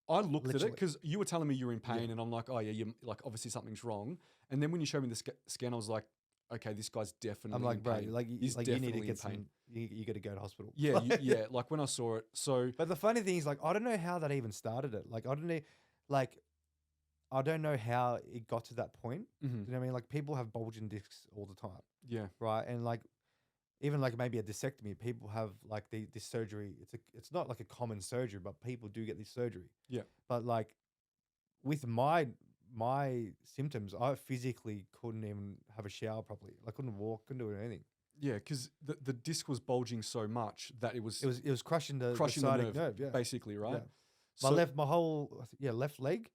I looked at it because you were telling me you were in pain and I'm like, oh yeah, you like obviously something's wrong. And then when you showed me the scan, I was like, okay, this guy's definitely I'm like, in bro, pain. like, He's like definitely you need to get in pain. You got to go to hospital. Yeah, yeah. Like when I saw it. So, but the funny thing is, like, I don't know how that even started it. Like, I don't know how it got to that point. mm-hmm. You know what I mean? Like, people have bulging discs all the time. Yeah. Right. And like, even like maybe a discectomy, people have like this surgery. It's not like a common surgery, but people do get this surgery. Yeah. But like with my symptoms, I physically couldn't even have a shower properly. I couldn't walk, couldn't do anything. Yeah, because the disc was bulging so much that it was crushing the sciatic nerve, yeah. basically, right? Yeah. My whole left leg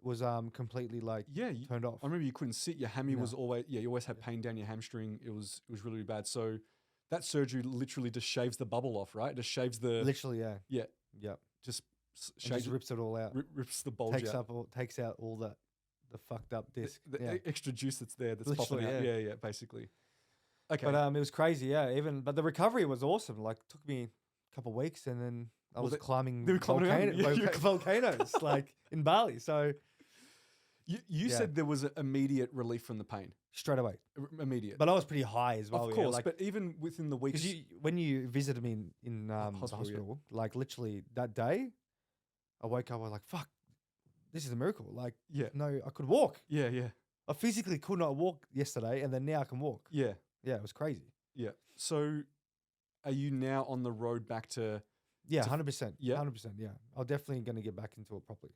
was completely like turned off. I remember you couldn't sit. Your hammy was always you always had pain down your hamstring. It was really bad. So that surgery literally just shaves the bubble off, right? It just shaves the just rips it all out. Rips the bulge out. Takes out all the fucked up disc. The extra juice that's there that's popping out. Yeah, basically. Okay. But it was crazy, but the recovery was awesome. Like took me a couple of weeks and then I was climbing volcanoes like in Bali. So you said there was an immediate relief from the pain. Straight away. Immediate. But I was pretty high as well. Of course, but even within the weeks. Because when you visited me in the hospital, like literally that day, I woke up, I was like, fuck, this is a miracle. Like, no, I could walk. Yeah. I physically could not walk yesterday, and then now I can walk. Yeah. Yeah, it was crazy. Yeah. So are you now on the road back to... Yeah, 100%. Yeah? 100%, yeah. I'm definitely going to get back into it properly.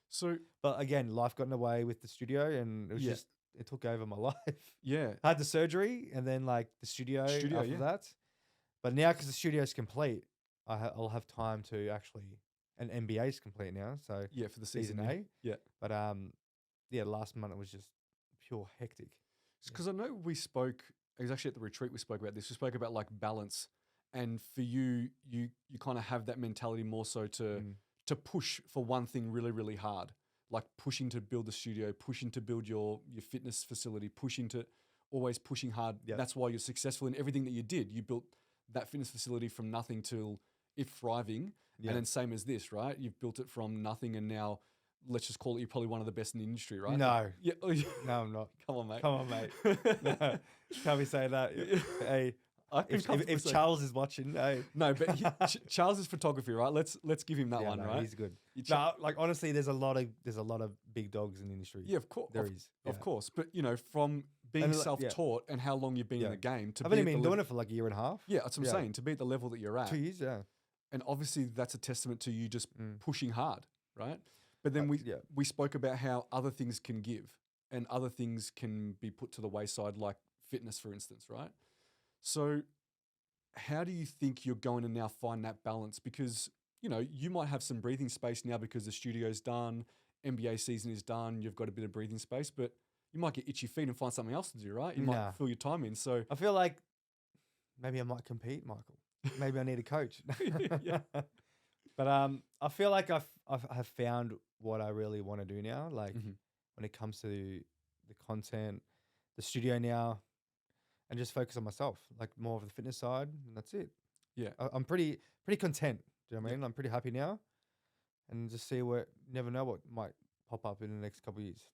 So... But again, life got in the way with the studio, and it was just... It took over my life. Yeah. I had the surgery, and then like the studio after that. But now, because the studio is complete, I'll have time to actually... And NBA is complete now, so... Yeah, for the season A. Yeah. But last month it was just pure hectic. Because I know we spoke... It was actually at the retreat we spoke about this. We spoke about like balance, and for you kind of have that mentality more so to push for one thing really, really hard, like pushing to build the studio, pushing to build your fitness facility, always pushing hard. Yep. That's why you're successful in everything that you did. You built that fitness facility from nothing till it thriving, and then same as this, right? You've built it from nothing, and now. Let's just call it, you're probably one of the best in the industry, right? No. Yeah. No, I'm not. Come on, mate. No, can't be saying that. Hey, if Charles is watching, hey. No, but Charles is photography, right? Let's give him that one, right? He's good. No, like honestly, there's a lot of big dogs in the industry. Yeah, of course. There is. Of course. But from being self-taught and how long you've been in the game. I've only been doing it for like a year and a half. Yeah, that's what I'm saying. To be at the level that you're at. 2 years, yeah. And obviously that's a testament to you just pushing hard, right? But then we spoke about how other things can give and other things can be put to the wayside, like fitness, for instance, right? So how do you think you're going to now find that balance? Because, you know, you might have some breathing space now because the studio's done, NBA season is done, you've got a bit of breathing space, but you might get itchy feet and find something else to do, right? You might fill your time in. So I feel like maybe I might compete, Michael. Maybe I need a coach. But I feel like I've found what I really want to do now. Like when it comes to the content, the studio now, and just focus on myself, like more of the fitness side, and that's it. Yeah, I'm pretty content. Do you know what I mean? I'm pretty happy now, and just see what. Never know what might pop up in the next couple of years.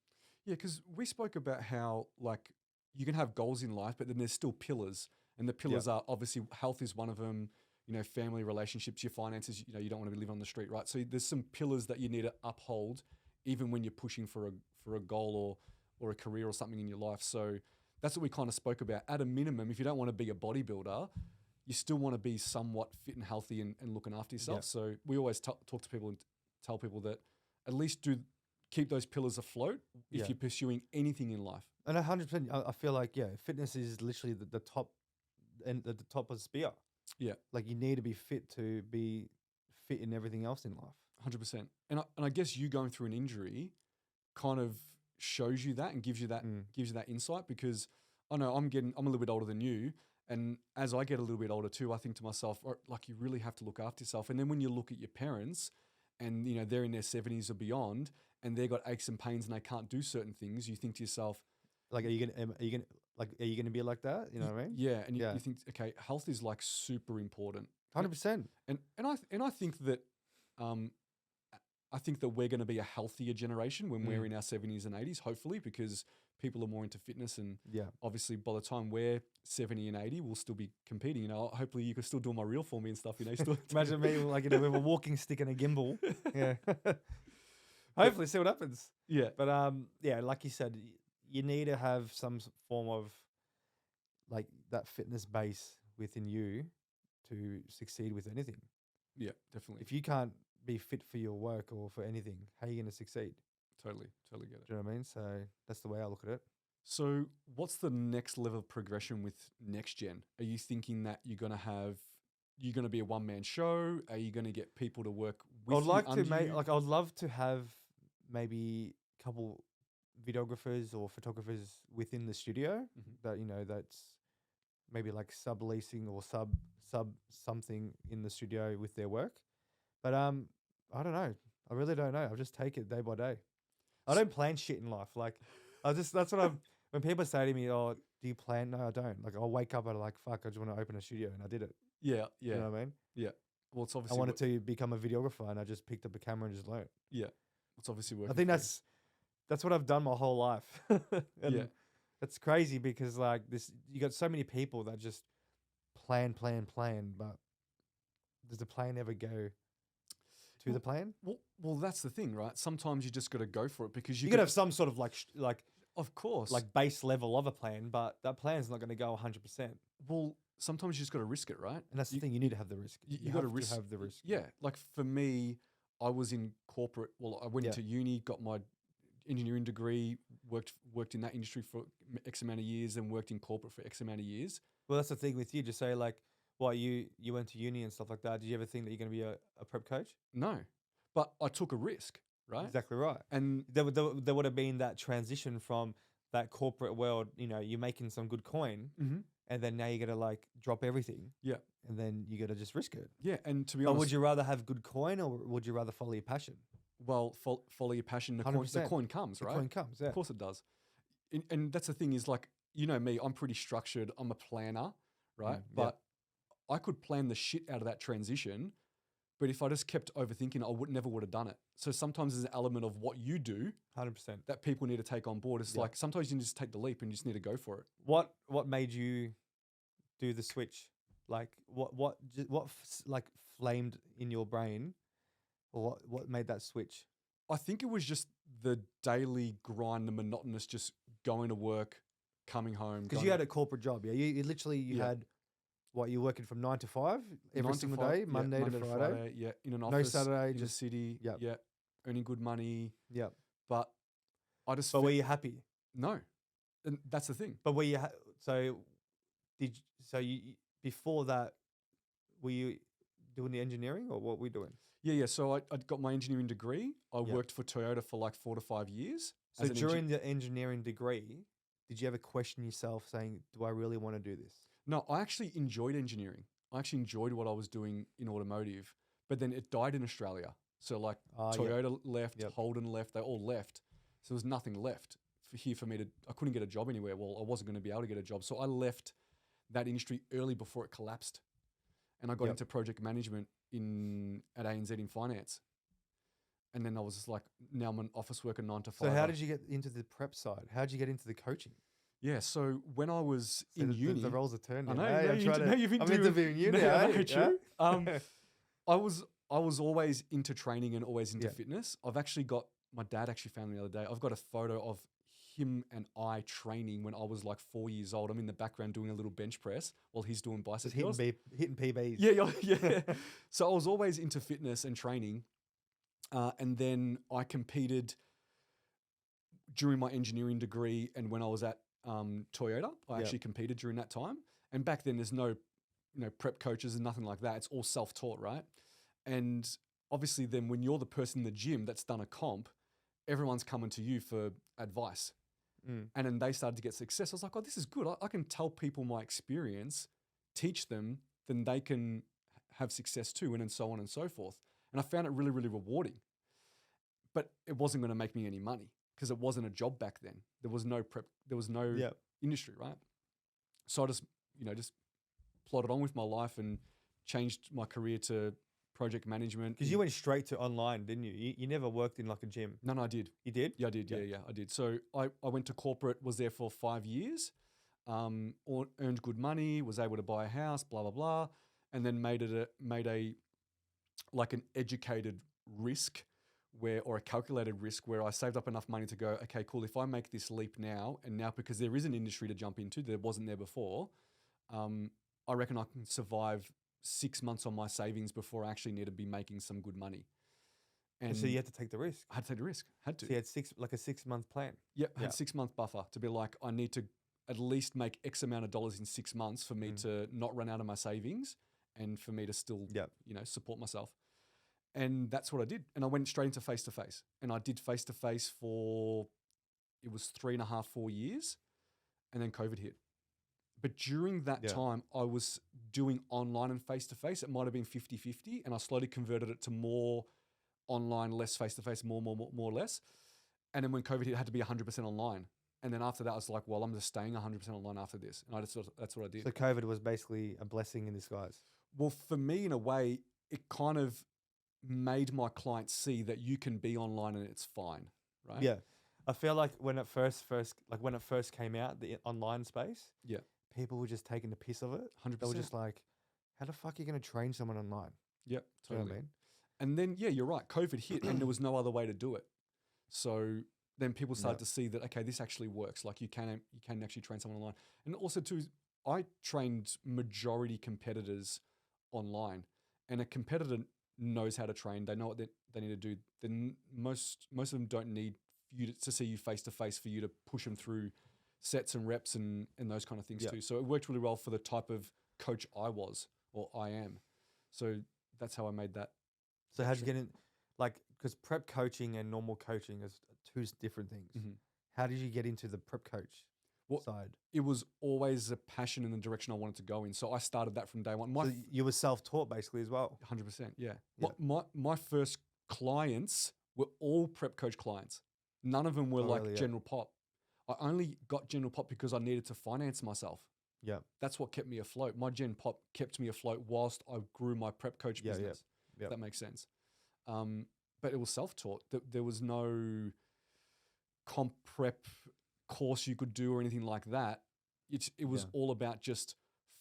Yeah, because we spoke about how like you can have goals in life, but then there's still pillars, and the pillars are obviously health is one of them. You know, family, relationships, your finances. You know, you don't want to be living on the street, right? So there's some pillars that you need to uphold, even when you're pushing for a goal or a career or something in your life. So that's what we kind of spoke about. At a minimum, if you don't want to be a bodybuilder, you still want to be somewhat fit and healthy and looking after yourself. Yeah. So we always talk to people and tell people that at least keep those pillars afloat if you're pursuing anything in life. And 100%, I feel like, fitness is literally the top and the top of the spear. Yeah. Like you need to be fit to be fit in everything else in life. 100%. And I guess you going through an injury kind of shows you that and gives you that insight, because I know I'm a little bit older than you, and as I get a little bit older too, I think to myself, like, you really have to look after yourself. And then when you look at your parents and, you know, they're in their 70s or beyond and they've got aches and pains and they can't do certain things, you think to yourself, like, are you gonna be like that? You know what I mean? Yeah. And you think, okay, health is like super important. 100%. And I think that we're going to be a healthier generation when we're in our 70s and 80s, hopefully, because people are more into fitness. And obviously by the time we're 70 and 80, we'll still be competing. You know, hopefully you can still do my reel for me and stuff. You know, still imagine me like, you know, with a walking stick and a gimbal. Yeah. Hopefully see what happens. Yeah. But like you said, you need to have some form of like that fitness base within you to succeed with anything. Yeah, definitely. If you can't be fit for your work or for anything, how are you going to succeed? Totally get it. Do you know what I mean? So that's the way I look at it. So what's the next level of progression with NXTGEN? Are you thinking that you're going to be a one-man show? Are you going to get people to work with you? I would love to have maybe a couple videographers or photographers within the studio that, you know, that's maybe like subleasing or sub something in the studio with their work. But I don't know. I really don't know. I'll just take it day by day. I don't plan shit in life. Like that's what when people say to me, "Oh, do you plan?" No, I don't. Like I'll wake up and like, fuck, I just want to open a studio, and I did it. Yeah. You know what I mean? Yeah. Well, it's obviously I wanted to become a videographer, and I just picked up a camera and just learned. Yeah. It's obviously working. I think that's what I've done my whole life. And it's crazy because like you got so many people that just plan, but does the plan ever go to the plan? Well, that's the thing, right? Sometimes you just got to go for it because you got to have some sort of like, of course, like base level of a plan, but that plan's not going to go 100%. Well, sometimes you just got to risk it, right? And that's the thing, you need to have the risk. You got to have the risk. Yeah, like for me, I was in corporate. Well, I went into uni, got my engineering degree, worked in that industry for X amount of years, and worked in corporate for X amount of years. Well, that's the thing with you. Just say like, what, you went to uni and stuff like that. Did you ever think that you're going to be a prep coach? No, but I took a risk, right? Exactly right. And there would have been that transition from that corporate world. You know, you're making some good coin, and then now you got to like drop everything. Yeah, and then you got to just risk it. Yeah, and to be honest, would you rather have good coin or would you rather follow your passion? Well, follow your passion. The coin comes, right? The coin comes, yeah. Of course it does. And that's the thing is like, you know me, I'm pretty structured. I'm a planner, right? But I could plan the shit out of that transition, but if I just kept overthinking, I never would have done it. So sometimes there's an element of what you do 100% that people need to take on board. It's like sometimes you just take the leap and you just need to go for it. What made you do the switch? Like what like flamed in your brain, or what made that switch? I think it was just the daily grind, the monotonous, just going to work, coming home. Because you had a corporate job, yeah? You literally had, what, you're working from 9 to 5 every single day, Monday to Friday? Yeah, in an office, no Saturday, in just a city, earning good money. Yeah. But I just... But were you happy? No. And that's the thing. But were you... before that, were you doing the engineering or what were you doing? Yeah. So I got my engineering degree. I worked for Toyota for like 4 to 5 years. So during the engineering degree, did you ever question yourself saying, do I really want to do this? No, I actually enjoyed engineering. I actually enjoyed what I was doing in automotive, but then it died in Australia. So like Toyota left, Holden left, they all left. So there was nothing left for me to... I couldn't get a job anywhere. Well, I wasn't going to be able to get a job. So I left that industry early before it collapsed. And I got into project management at ANZ in finance. And then I was just like, now I'm an office worker 9 to 5. So how did you get into the prep side? How did you get into the coaching? Yeah, so when I was in uni... The roles are turned. I know, I'm interviewing you now. True. I was always into training and always into fitness. I've actually got... My dad actually found me the other day. I've got a photo of him and I training when I was like 4 years old. I'm in the background doing a little bench press while he's doing bicep curls. Hitting PBs. Yeah. So I was always into fitness and training. And then I competed during my engineering degree, and when I was at Toyota, I actually competed during that time. And back then there's no prep coaches and nothing like that. It's all self-taught, right? And obviously then when you're the person in the gym that's done a comp, everyone's coming to you for advice. And then they started to get success. I was like, oh, this is good. I can tell people my experience, teach them, then they can have success too, and then so on and so forth. And I found it really, really rewarding. But it wasn't going to make me any money because it wasn't a job back then. There was no prep. There was no industry, right? So I just plodded on with my life and changed my career to project management. Because you went straight to online, didn't you? You never worked in like a gym. No, I did. You did? Yeah, I did. Yeah, I did. So I went to corporate, was there for 5 years, earned good money, was able to buy a house, blah, blah, blah, and then made a like an educated risk or a calculated risk where I saved up enough money to go, okay, cool. If I make this leap now, and now because there is an industry to jump into that wasn't there before, I reckon I can survive 6 months on my savings before I actually need to be making some good money. And so you had to take the risk. I had to take the risk. Had to. So you had a 6 month plan. Yep, had 6 month buffer to be like, I need to at least make X amount of dollars in 6 months for me to not run out of my savings and for me to still, support myself. And that's what I did. And I went straight into face-to-face. And I did face-to-face for, it was 3.5, 4 years. And then COVID hit. But during that time, I was doing online and face-to-face. It might have been 50-50. And I slowly converted it to more online, less face-to-face, more, less. And then when COVID hit, it had to be 100% online. And then after that, I was like, well, I'm just staying 100% online after this. And that's what I did. So COVID was basically a blessing in disguise. Well, for me, in a way, it kind of made my clients see that you can be online and it's fine, right? Yeah. I feel like when it first came out, the online space, people were just taking the piss of it. 100%. They were just like, how the fuck are you going to train someone online? Yep, totally. You know what I mean? And then, you're right. COVID hit and there was no other way to do it. So then people started to see that, okay, this actually works. Like you can actually train someone online. And also too, I trained majority competitors online, and a competitor knows how to train. They know what they need to do. Then most of them don't need you to see you face to face for you to push them through sets and reps and those kind of things too. So it worked really well for the type of coach I was or I am. So that's how I made that. So how'd you get in? Like, because prep coaching and normal coaching is two different things. Mm-hmm. How did you get into the prep coach side? It was always a passion in the direction I wanted to go in. So I started that from day one. So you were self-taught basically as well? 100%, yeah. My first clients were all prep coach clients. None of them were general pop. I only got general pop because I needed to finance myself. Yeah. That's what kept me afloat. My gen pop kept me afloat whilst I grew my prep coach business. If that makes sense. But it was self-taught. There was no comp prep course you could do or anything like that. It was all about just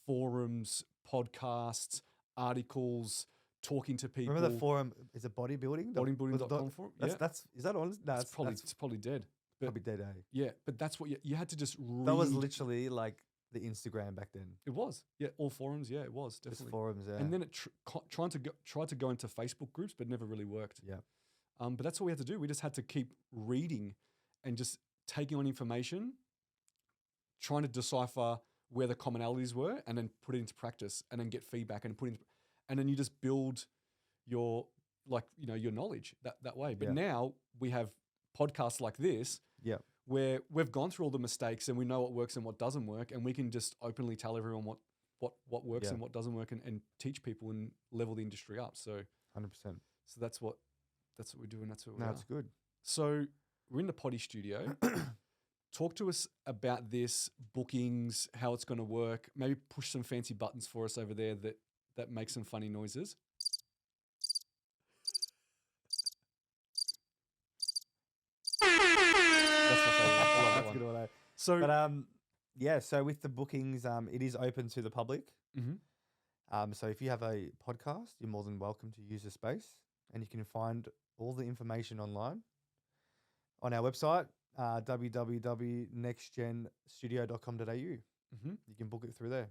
forums, podcasts, articles, talking to people. Remember the forum? Is it bodybuilding? Bodybuilding.com forum? Is that on? No, it's probably dead. Puppy Day Day. Yeah, but that's what you had to just read. That was literally like the Instagram back then. It was. Yeah, all forums. Yeah, it was definitely. Just forums, yeah. And then it tried to go into Facebook groups, but never really worked. Yeah. But that's what we had to do. We just had to keep reading and just taking on information, trying to decipher where the commonalities were, and then put it into practice, and then get feedback and and then you just build your your knowledge that way. But now we have podcasts like this, where we've gone through all the mistakes and we know what works and what doesn't work, and we can just openly tell everyone what works and what doesn't work, and teach people and level the industry up. So 100%. So that's what we're doing. That's what we are. That's good. So we're in the potty studio. Talk to us about this, bookings, how it's going to work. Maybe push some fancy buttons for us over there that make some funny noises. That's my favorite. I love that one. Good one, eh? So, but so with the bookings, it is open to the public. So if you have a podcast, you're more than welcome to use the space, and you can find all the information online on our website, www.nextgenstudio.com.au. You can book it through there.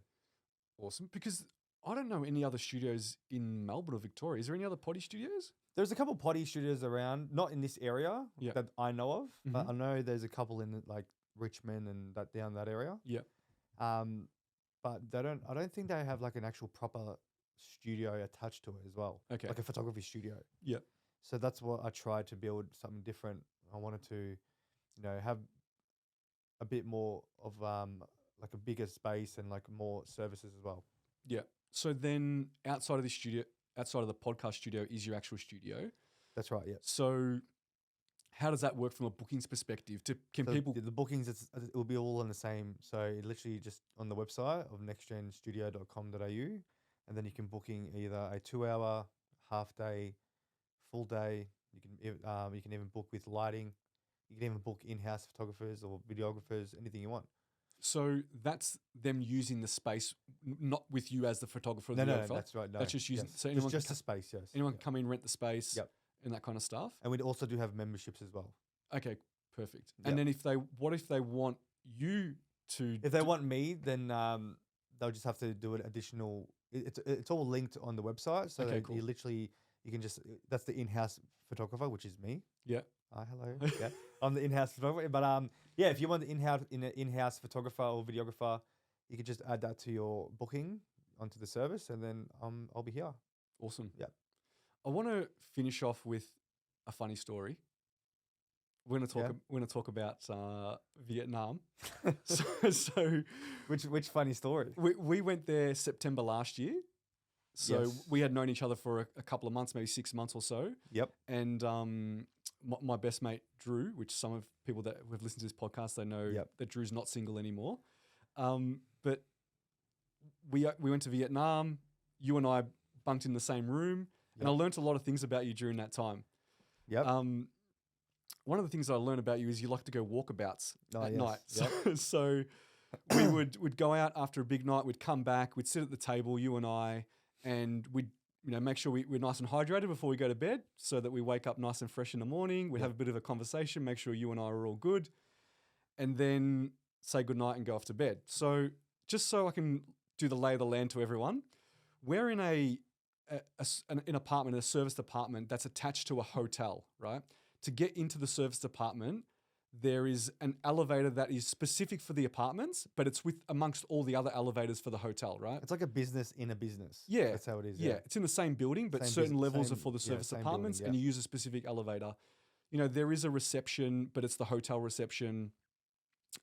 Awesome. Because I don't know any other studios in Melbourne or Victoria. Is there any other potty studios? There's a couple potty studios around, not in this area that I know of, but I know there's a couple in like Richmond and that down that area. Yeah. But I don't think they have like an actual proper studio attached to it as well. Okay. Like a photography studio. Yeah. So that's what I tried to build, something different. I wanted to, have a bit more of like a bigger space and like more services as well. Yeah. So then outside of the studio, outside of the podcast studio is your actual studio. That's right, yeah. So how does that work from a bookings perspective? People... The bookings, it will be all on the same. So literally just on the website of nextgenstudio.com.au, and then you can booking either a 2-hour, half day, full day. You can even book with lighting. You can even book in-house photographers or videographers, anything you want. So that's them using the space, not with you as the photographer. No, that's right. No, that's just using. Yes. So anyone just the space. Yes. Anyone can come in, rent the space. And that kind of stuff. And we also do have memberships as well. Okay, perfect. And then what if they want you to? If they want me, then they'll just have to do an additional. It's all linked on the website, so okay, cool. You can just that's the in-house photographer, which is me. Yeah. Hi, hello. Yeah, I'm the in-house photographer. But if you want the in-house photographer or videographer, you can just add that to your booking onto the service, and then I'll be here. Awesome. Yeah. I want to finish off with a funny story. We're going to talk about Vietnam. so which funny story? We went there September last year. So we had known each other for a couple of months, maybe 6 months or so. Yep. And my best mate Drew, which some of people that have listened to this podcast, they know that Drew's not single anymore. But we went to Vietnam. You and I bunked in the same room. And I learned a lot of things about you during that time. Yep. One of the things I learned about you is you like to go walkabouts at night. Yep. So we would go out after a big night. We'd come back. We'd sit at the table, you and I, and we'd make sure we're nice and hydrated before we go to bed, so that we wake up nice and fresh in the morning. We'd have a bit of a conversation, make sure you and I are all good, and then say goodnight and go off to bed. So just so I can do the lay of the land to everyone, we're in an apartment, a serviced apartment that's attached to a hotel, right? To get into the serviced apartment, there is an elevator that is specific for the apartments, but it's amongst all the other elevators for the hotel, right? It's like a business in a business. Yeah. That's how it is. Yeah. It's in the same building, but certain levels are for the serviced apartments, building, and you use a specific elevator. There is a reception, but it's the hotel reception.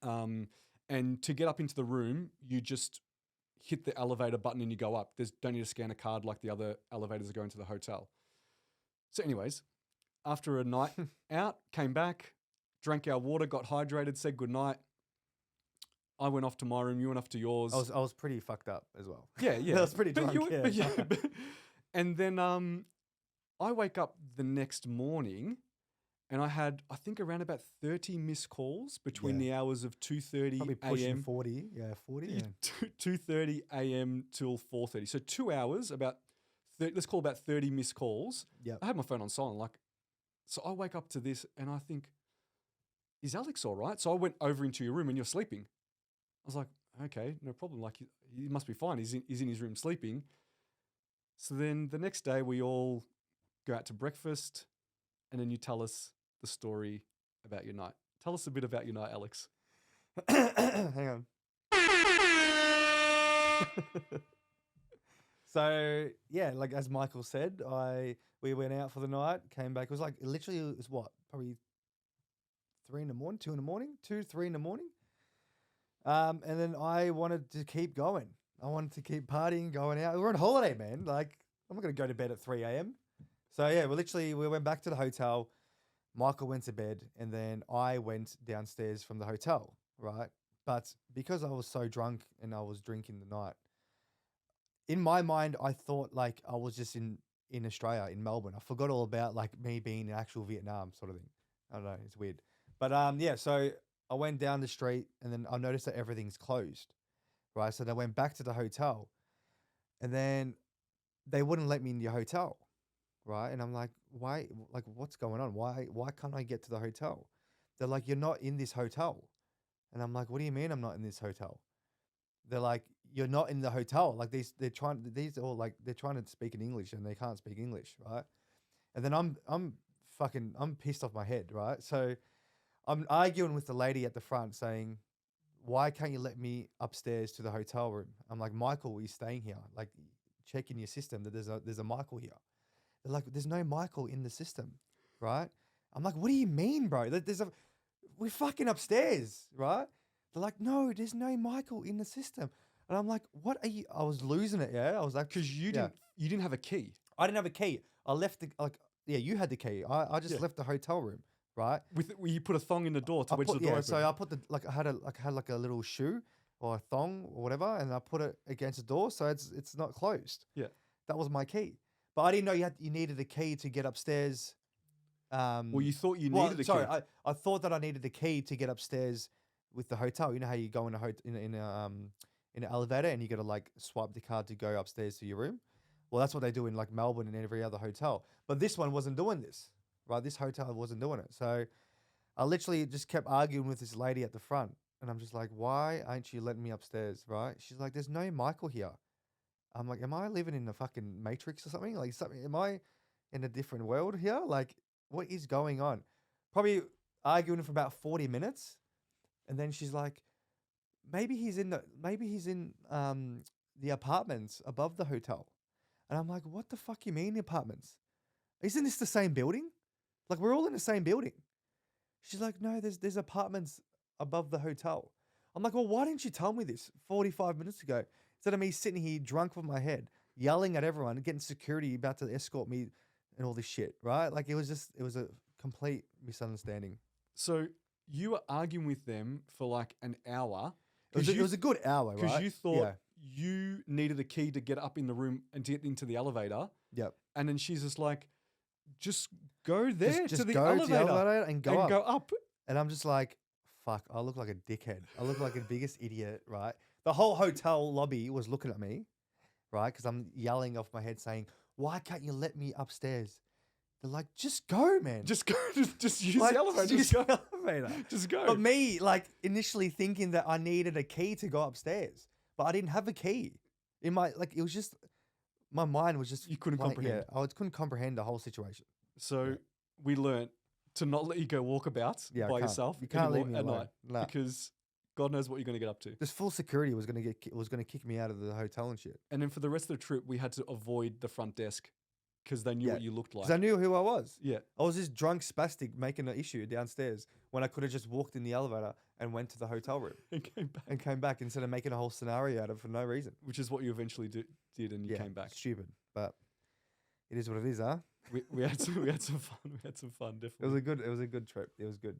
And to get up into the room, you just hit the elevator button and you go up. Don't need to scan a card like the other elevators are going to the hotel. So anyways, after a night out, came back, drank our water, got hydrated, said goodnight. I went off to my room, you went off to yours. I was pretty fucked up as well. Yeah. I was pretty drunk. And then I wake up the next morning and I had, I think, around about 30 missed calls between the hours of 2:30 Probably pushing a.m. 40. Yeah, 40. Yeah. 2:30 a.m. till 4:30. So 2 hours, let's call about 30 missed calls. Yeah. I had my phone on silent. So I wake up to this and I think, is Alex all right? So I went over into your room and you're sleeping. I was like, okay, no problem. Like, he must be fine. He's in his room sleeping. So then the next day we all go out to breakfast and then you tell us the story about your night. Tell us a bit about your night, Alex. Hang on. So yeah, like as Michael said, we went out for the night, came back. It was like literally it was what, probably 3 in the morning, 2 in the morning, 2, 3 in the morning. And then I wanted to keep going. I wanted to keep partying, going out. We're on holiday, man. Like I'm not gonna go to bed at 3 a.m. So yeah, we went back to the hotel. Michael went to bed, and then I went downstairs from the hotel, right? But because I was so drunk and I was drinking the night, in my mind, I thought like I was just in Australia, in Melbourne. I forgot all about like me being in actual Vietnam sort of thing. I don't know, it's weird. But yeah, so I went down the street and then I noticed that everything's closed, right? So then I went back to the hotel and then they wouldn't let me in the hotel, right? And I'm like, why? Like, what's going on? Why can't I get to the hotel? They're like, you're not in this hotel. And I'm like, what do you mean I'm not in this hotel? They're like, you're not in the hotel. Like they're trying to speak in English and they can't speak English, right? And then I'm pissed off my head, right? So I'm arguing with the lady at the front saying, why can't you let me upstairs to the hotel room? I'm like, Michael, he's staying here. Like, check in your system that there's a Michael here. They're like, there's no Michael in the system, right? I'm like, what do you mean, bro? We're fucking upstairs, right? They're like, no, there's no Michael in the system. And I'm like, what are you? I was losing it, yeah. I was like, because you didn't have a key. I didn't have a key. I left you had the key. I just left the hotel room, right? Where you put a thong in the door to wedge the door open. So I put I had a little shoe or a thong or whatever, and I put it against the door so it's not closed. Yeah, that was my key. But I didn't know you needed a key to get upstairs. Well, you thought you needed a key. Sorry, I thought that I needed the key to get upstairs with the hotel. You know how you go in in an elevator and you got to like swipe the card to go upstairs to your room. Well, that's what they do in like Melbourne and every other hotel. But this one wasn't doing this, right? This hotel wasn't doing it. So I literally just kept arguing with this lady at the front, and I'm just like, why aren't you letting me upstairs, right? She's like, there's no Michael here. I'm like, am I living in a fucking Matrix or something? Like, am I in a different world here? Like, what is going on? Probably arguing for about 40 minutes. And then she's like, maybe he's in the apartments above the hotel. And I'm like, what the fuck you mean the apartments? Isn't this the same building? Like, we're all in the same building. She's like, no, there's apartments above the hotel. I'm like, well, why didn't you tell me this 45 minutes ago? Instead of me sitting here drunk with my head, yelling at everyone, getting security about to escort me and all this shit, right? Like, it was a complete misunderstanding. So you were arguing with them for like an hour. It was a good hour, right? Because you thought you needed a key to get up in the room and to get into the the Yep. And then she's just like, just go there just to the go elevator, to the elevator and go up. And I'm just like, fuck, I look like a dickhead. I look like the biggest idiot, right? The whole hotel lobby was looking at me, right? Because I'm yelling off my head saying, why can't you let me upstairs? They're like, just go, man. Just go. Just use the elevator. Just go. Just go. But me, like, initially thinking that I needed a key to go upstairs, but I didn't have a key. It was just, my mind was just... You couldn't comprehend. Yeah, I couldn't comprehend the whole situation. So we learnt to not let you go walkabouts by yourself. You can't leave me at alone. night because God knows what you're going to get up to. This full security was going to kick me out of the hotel and shit. And then for the rest of the trip, we had to avoid the front desk because they knew what you looked like. Because I knew who I was. Yeah. I was this drunk spastic making an issue downstairs when I could have just walked in the elevator and went to the hotel room. And came back instead of making a whole scenario out of it for no reason. Which is what you eventually did and you came back. Stupid. But it is what it is, huh? We had some fun. We had some fun, definitely. It was a good trip. It was good.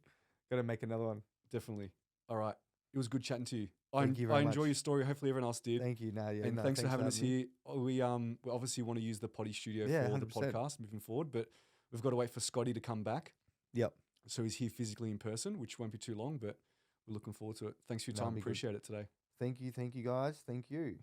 Got to make another one. Definitely. All right. It was good chatting to you. Thank you very much. I enjoy your story. Hopefully everyone else did. Thank you. And thanks for having us here. We obviously want to use the potty studio for 100%. the podcast moving forward, but we've got to wait for Scotty to come back. Yep. So he's here physically in person, which won't be too long, but we're looking forward to it. Thanks for your time. Appreciate it today. Thank you, guys. Thank you.